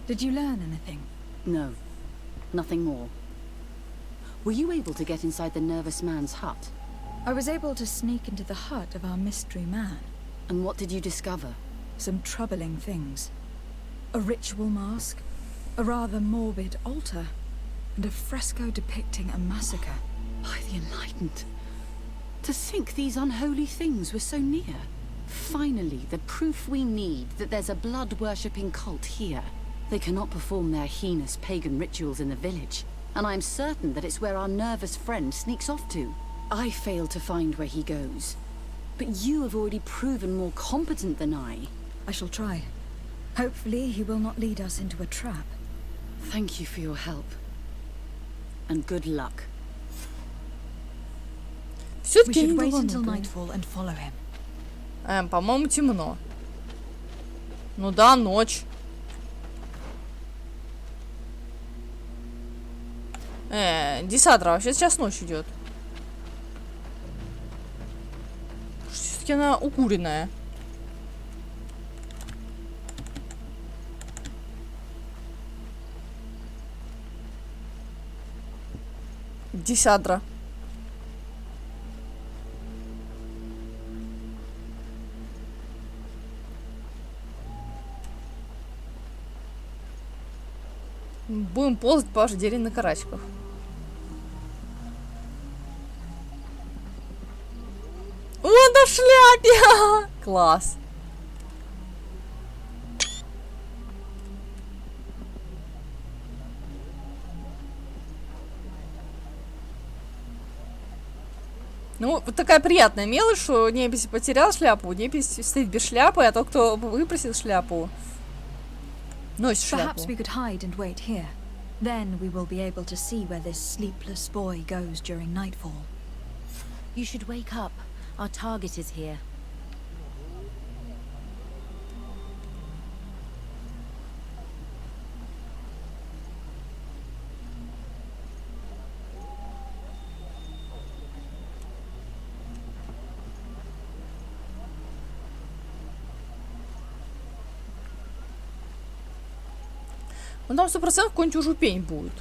Did you learn anything? No, nothing more. Were you able to get inside the nervous man's hut? I was able to sneak into the hut of our mystery man. And what did you discover? Some troubling things. A ritual mask, a rather morbid altar, and a fresco depicting a massacre. By the Enlightened. To think these unholy things were so near. Finally, the proof we need that there's a blood-worshipping cult here. They cannot perform their heinous pagan rituals in the village, and I'm certain that it's where our nervous friend sneaks off to. I failed to find where he goes, but you have already proven more competent than I. I shall try. Hopefully he will not lead us into a trap. Thank you for your help. And good luck. We should wait until nightfall and follow him. По-моему, темно. Ну да, ночь. Десятра, вообще сейчас ночь идет. Все-таки она укуренная. Десятра. Будем ползать по деревне на карачках. О, на шляпе! Класс. Ну, вот такая приятная мелочь, что непись потерял шляпу, непись стоит без шляпы, а тот, кто выпросил шляпу, носит шляпу. Perhaps we could hide and wait here. Then we will be able to see where this sleepless boy goes during nightfall. You should wake up. Our target is here. Ну там 100% какой-нибудь ужупень будет.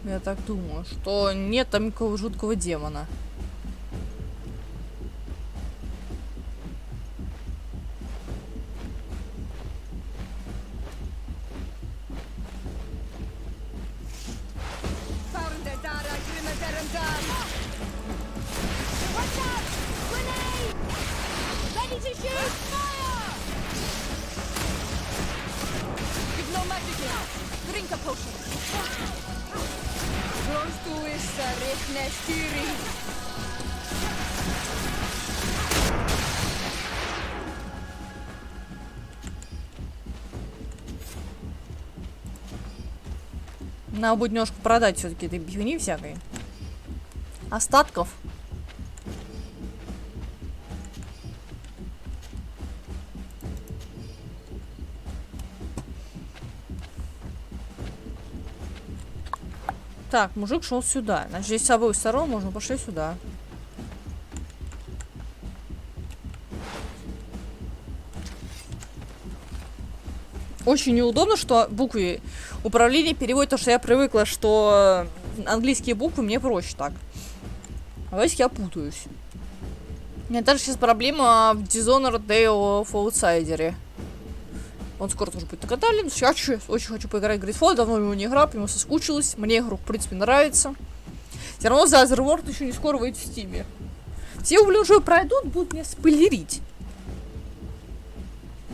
Я так думаю, что нет там никакого жуткого демона. Надо будет немножко продать все-таки этой бифни всякой. Остатков. Так, мужик шел сюда. Значит, здесь с обоих сторон можно пошли сюда. Очень неудобно, что буквы управления переводят, потому что я привыкла, что английские буквы мне проще так. А давайте я путаюсь. У меня даже сейчас проблема в Dishonored Day of Outsider. Он скоро тоже будет на канале. Я очень хочу поиграть в GreedFall, давно его не играл, по нему соскучилась. Мне игру, в принципе, нравится. Все равно за Otherworld еще не скоро выйдет в Стиме. Все, блин, уже пройдут, будут меня спойлерить.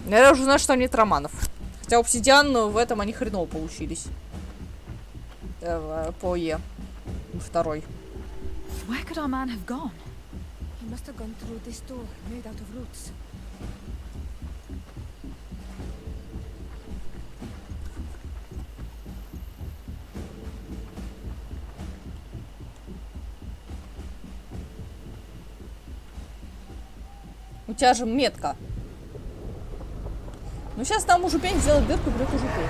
Я уже знаю, что там нет романов. Хотя Obsidian в этом они хреново получились. По Е. Второй. Where could our man have gone? He must have gone through this door, made out of roots. У тебя же метка. Ну сейчас там уже пень сделает дырку, будет уже пень.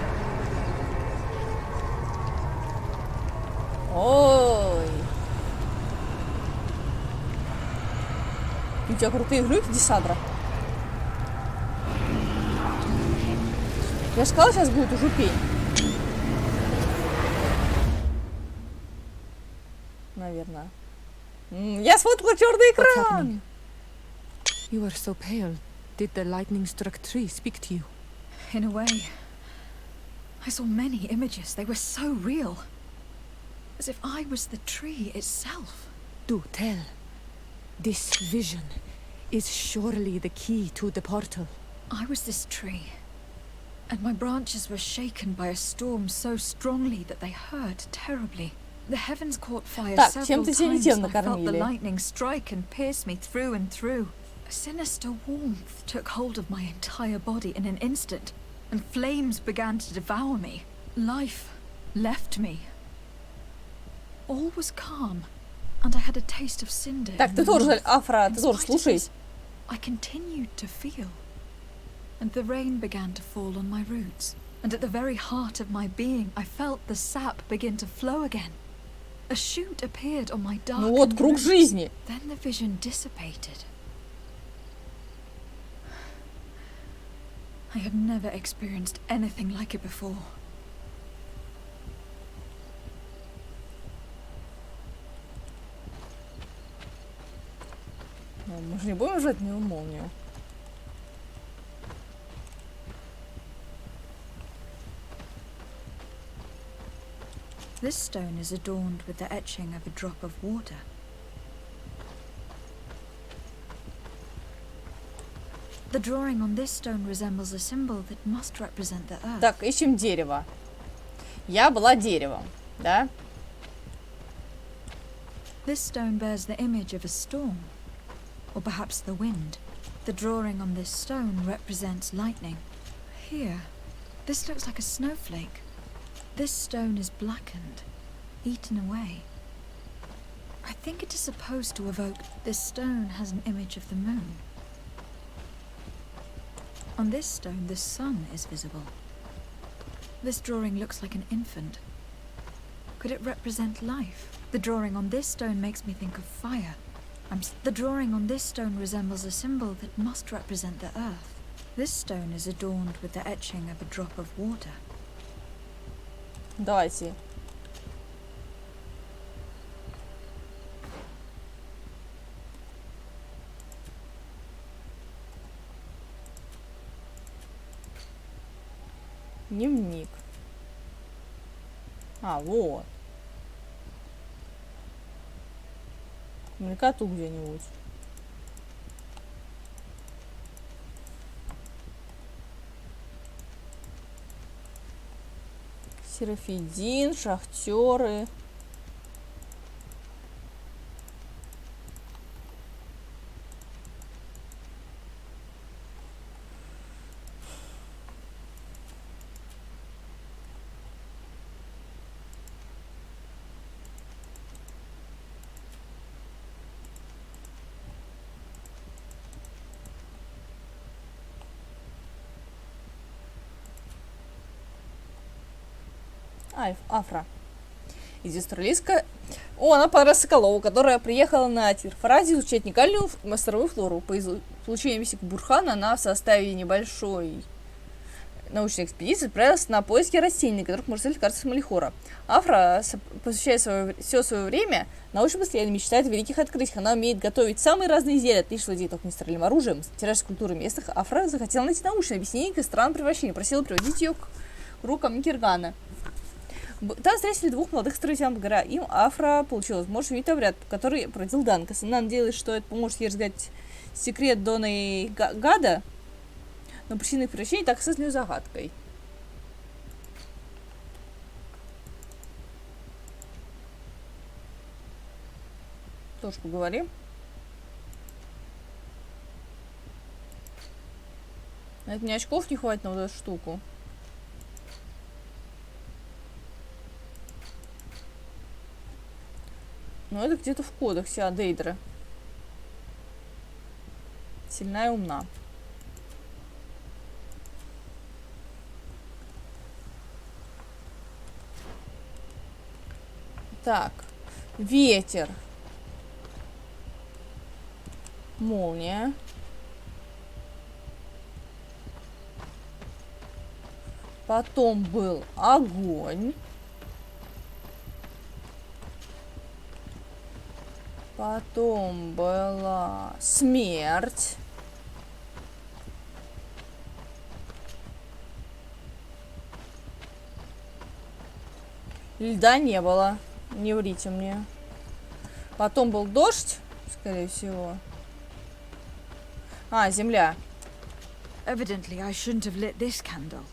Ой. У тебя крутые глюки, Десандра. Я же сказала, сейчас будет уже пень. Наверное. Я смотрю черный экран. You are so pale. Did the lightning-struck tree speak to you? In a way. I saw many images. They were so real. As if I was the tree itself. Do tell. This vision is surely the key to the portal. I was this tree. And my branches were shaken by a storm so strongly that they hurt terribly. The heavens caught fire several times and I felt the lightning strike and pierce me through and through. A sinister warmth took hold of my entire body in an instant, and flames began to devour me. Life left me. All was calm, and I had a taste of cinder. Так, ты тоже, Афра, ты тоже слушай. I continued to feel, and the rain began to fall on my roots, and at the very heart of my being, I felt the sap begin to flow again. A shoot appeared on my dark. Ну вот, круг жизни. Then the vision dissipated. I have never experienced anything like it before. Мы же не будем жать в него молнию. This stone is adorned with the etching of a drop of water. The drawing on this stone resembles a symbol that must represent the earth. Так, ищем дерево. Я была деревом, да? This stone bears the image of a storm, or perhaps the wind. The drawing on this stone represents lightning. Here, this looks like a snowflake. This stone is blackened, eaten away. I think it is supposed to evoke. This stone has an image of the moon. On this stone, the sun is visible. This drawing looks like an infant. Could it represent life? The drawing on this stone makes me think of fire. The drawing on this stone resembles a symbol that must represent the earth. This stone is adorned with the etching of a drop of water. Давайте. Дневник. А, вот. Наверняка тут где-нибудь. Серафидин, шахтеры. Афра. Из австралийска... О, она пара Соколова, которая приехала на Тирфаразе изучать уникальную мастеровую флору. По получению миссии Бурхана она в составе небольшой научной экспедиции отправилась на поиски растений, которых может стать лекарство Малихора. Афра посвящает все свое время научным исследованиям, мечтает о великих открытиях. Она умеет готовить самые разные изделия, отлично владеет огнестрельным оружием, тиражной культурой местных. Афра захотела найти научное объяснение к странным превращениям, просила приводить ее к рукам Керргана. Там встретили двух молодых строителей гора. Им Афра получила возможность увидеть обряд, который проводил Данкас. Она надеялась, что это поможет ей разгадать секрет Дона и Гада, но причина их превращения так осталась загадкой. Тоже поговорим. Это мне очков не хватит на вот эту штуку. Но это где-то в кодексе Дейдра. Сильная и умна. Так. Ветер. Молния. Потом был огонь. Потом была смерть. Льда не было. Не врите мне. Потом был дождь, скорее всего. А, земля. Evidently, I shouldn't have lit this candle.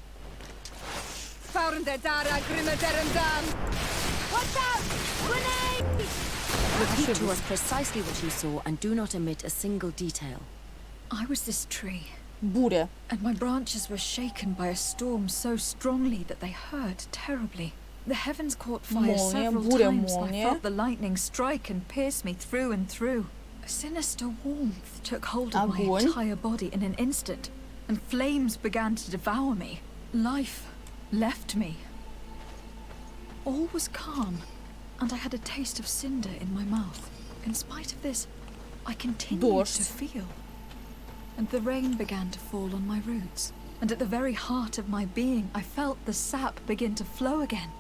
Repeat to us precisely what you saw and do not omit a single detail. I was this tree. Буря. And my branches were shaken by a storm so strongly that they hurt terribly. The heavens caught fire several times. I felt the lightning strike and pierce me through and through. A sinister warmth took hold of my entire body in an instant, and flames began to devour me. Life left me. All was calm, and I had a taste of cinder in my mouth. In spite of this, I continued to feel. And the rain began to fall on my roots. And at the very heart of my being, I felt the sap begin to flow again.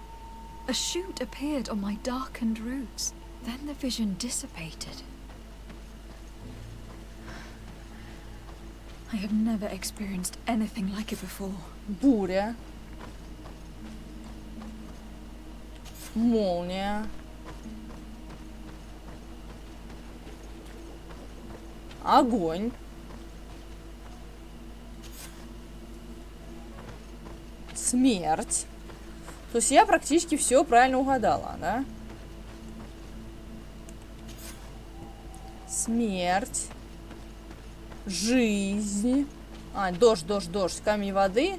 A shoot appeared on my darkened roots. Then the vision dissipated. I have never experienced anything like it before. Буря. Молния. Огонь. Смерть. То есть я практически все правильно угадала, да? Смерть. Жизнь. А, дождь. Камень воды.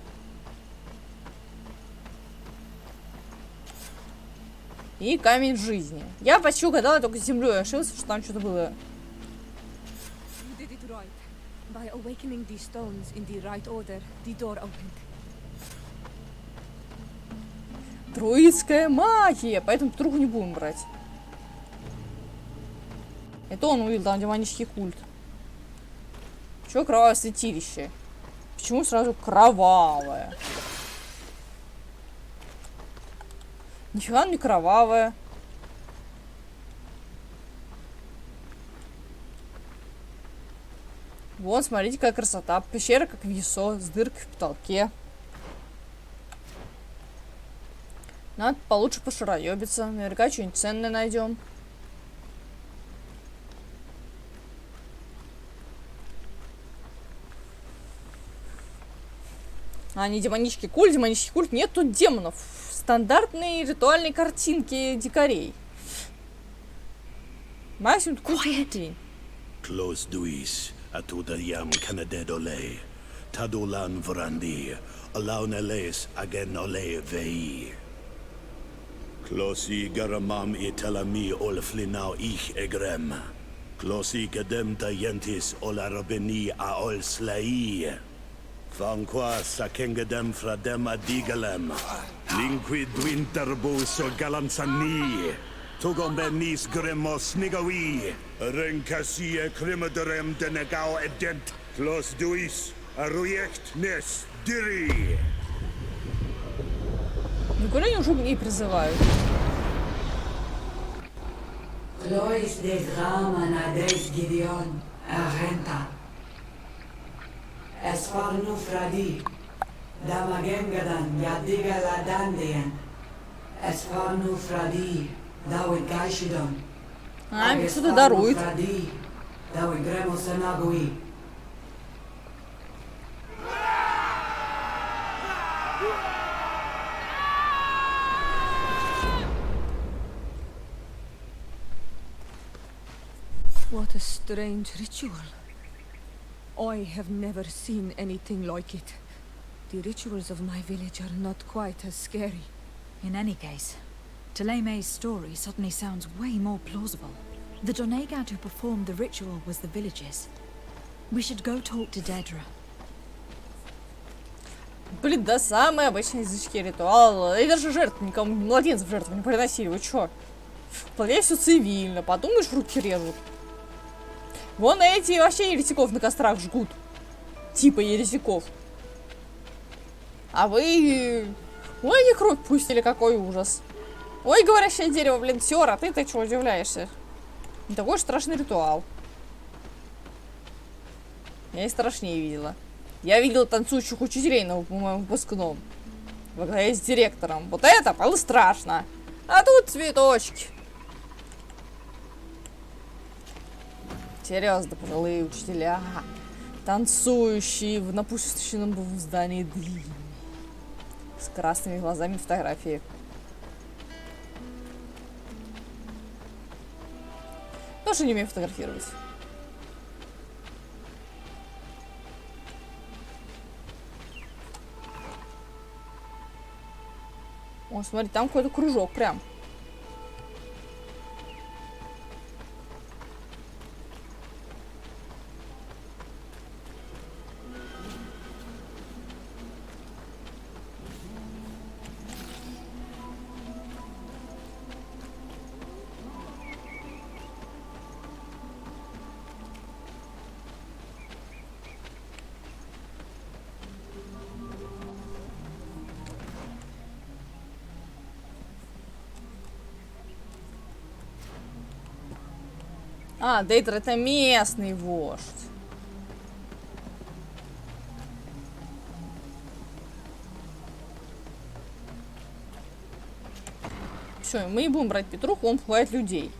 И камень жизни. Я почти угадала, только с землей ошибся, что там что-то было. You did it right. By awakening these stones in the right order, the door opened. Друидская магия! Поэтому трубу не будем брать. Это он увидел там демонический культ. Чё кровавое святилище? Почему сразу кровавое? Нифига не кровавое. Вон, смотрите, какая красота. Пещера, как весо, с дыркой в потолке. Надо получше пошароебиться. Наверняка что-нибудь ценное найдем. А, не демонический культ. Демонический культ. Нет тут демонов. Стандартные ритуальные картинки дикарей. Максимум культ детей. Close duis, atuda yam canadedole, tadulan vrandi, alaunales agen ole vei. Closi garamam itelami olflinau ich egrem. Closi gedem tayentis olarabeni a olslai. Fanqua sakengedem fradem adigalem. Linquid winterbus och galansani. Tugombenis gremos nigawi. Renkasie krimadrem denegao edent. Klos duis. Arujekt nes diri. Никуда они уже не призывают. Lois des Raman ades Gideon, Argenta. Esfarnu Fradi, Damagengadan, Yadiga Ladandian. Esfarnu Fradi, Dawid Gaishidon. А, мне что-то дарует. Dawid Gremosanagui. What a strange ritual. I have never seen anything like it. The rituals of my village are not quite as scary. In any case, Taleme's story suddenly sounds way more plausible. The Donegad who performed the ritual was the villagers. We should go talk to Dedra. Блин, да самые обычные язычки ритуала. И даже жертв никому, младенцев жертву не приносили. Вы чё? Вполне все цивильно. Подумаешь, руки режут. Вон эти вообще еретиков на кострах жгут. Типа еретиков. А вы... Ой, не кровь пустили, какой ужас. Ой, говорящее дерево, блин, Сёра, ты-то чего удивляешься? Не такой уж страшный ритуал. Я и страшнее видела. Я видела танцующих учителей на моем выпускном. Во главе с директором. Вот это было страшно. А тут цветочки. Серьезно, пожилые учителя, танцующие в напущенном здании длинные, с красными глазами фотографии. Тоже не умею фотографировать. О, смотри, там какой-то кружок прям. А, Дейтер это местный вождь. Все, мы не будем брать Петруху, он пугает людей.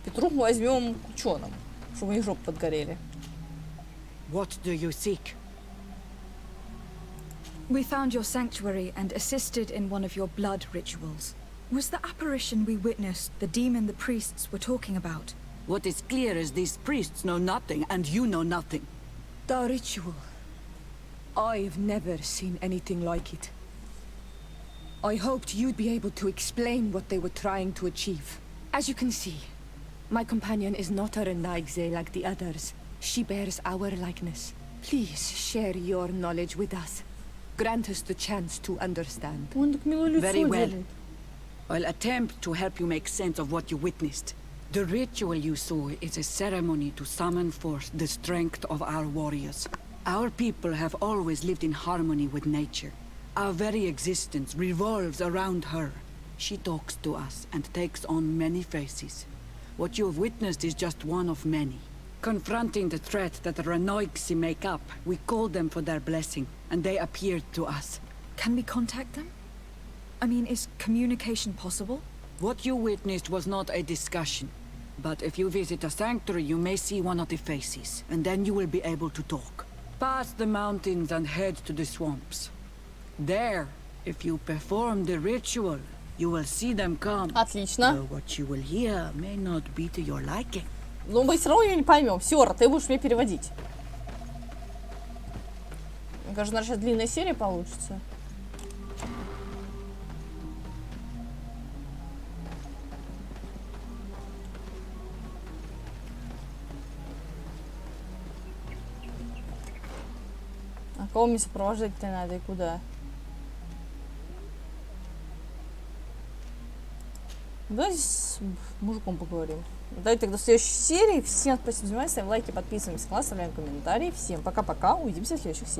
Петруху возьмем к ученым, чтобы у них жопы подгорели. What do you seek? We found your sanctuary and assisted in one of your blood rituals. Was the apparition we witnessed the demon the priests were talking about? What is clear is these priests know nothing, and you know nothing. The ritual. I've never seen anything like it. I hoped you'd be able to explain what they were trying to achieve. As you can see, my companion is not a Renaigze like the others. She bears our likeness. Please share your knowledge with us. Grant us the chance to understand. Very well. I'll attempt to help you make sense of what you witnessed. The ritual you saw is a ceremony to summon forth the strength of our warriors. Our people have always lived in harmony with nature. Our very existence revolves around her. She talks to us and takes on many faces. What you have witnessed is just one of many. Confronting the threat that the Renoigsi make up, we called them for their blessing, and they appeared to us. Can we contact them? I mean, is communication possible? What you witnessed was not a discussion. But if you visit a sanctuary, you may see one of the faces, and then you will be able to talk. Pass the mountains and head to the swamps. There, if you perform the ritual, you will see them come. Отлично. Though what you will hear may not be to your liking. Ну, мы все равно ее не поймем. Сёра, ты будешь мне переводить. Мне кажется, наша сейчас длинная серия получится. А кого мне сопровождать-то надо и куда? Давайте с мужиком поговорим. Давайте тогда в следующей серии. Всем спасибо за внимание, ставим лайки, подписываемся на канал, оставляем комментарии. Всем пока-пока, увидимся в следующих сериях.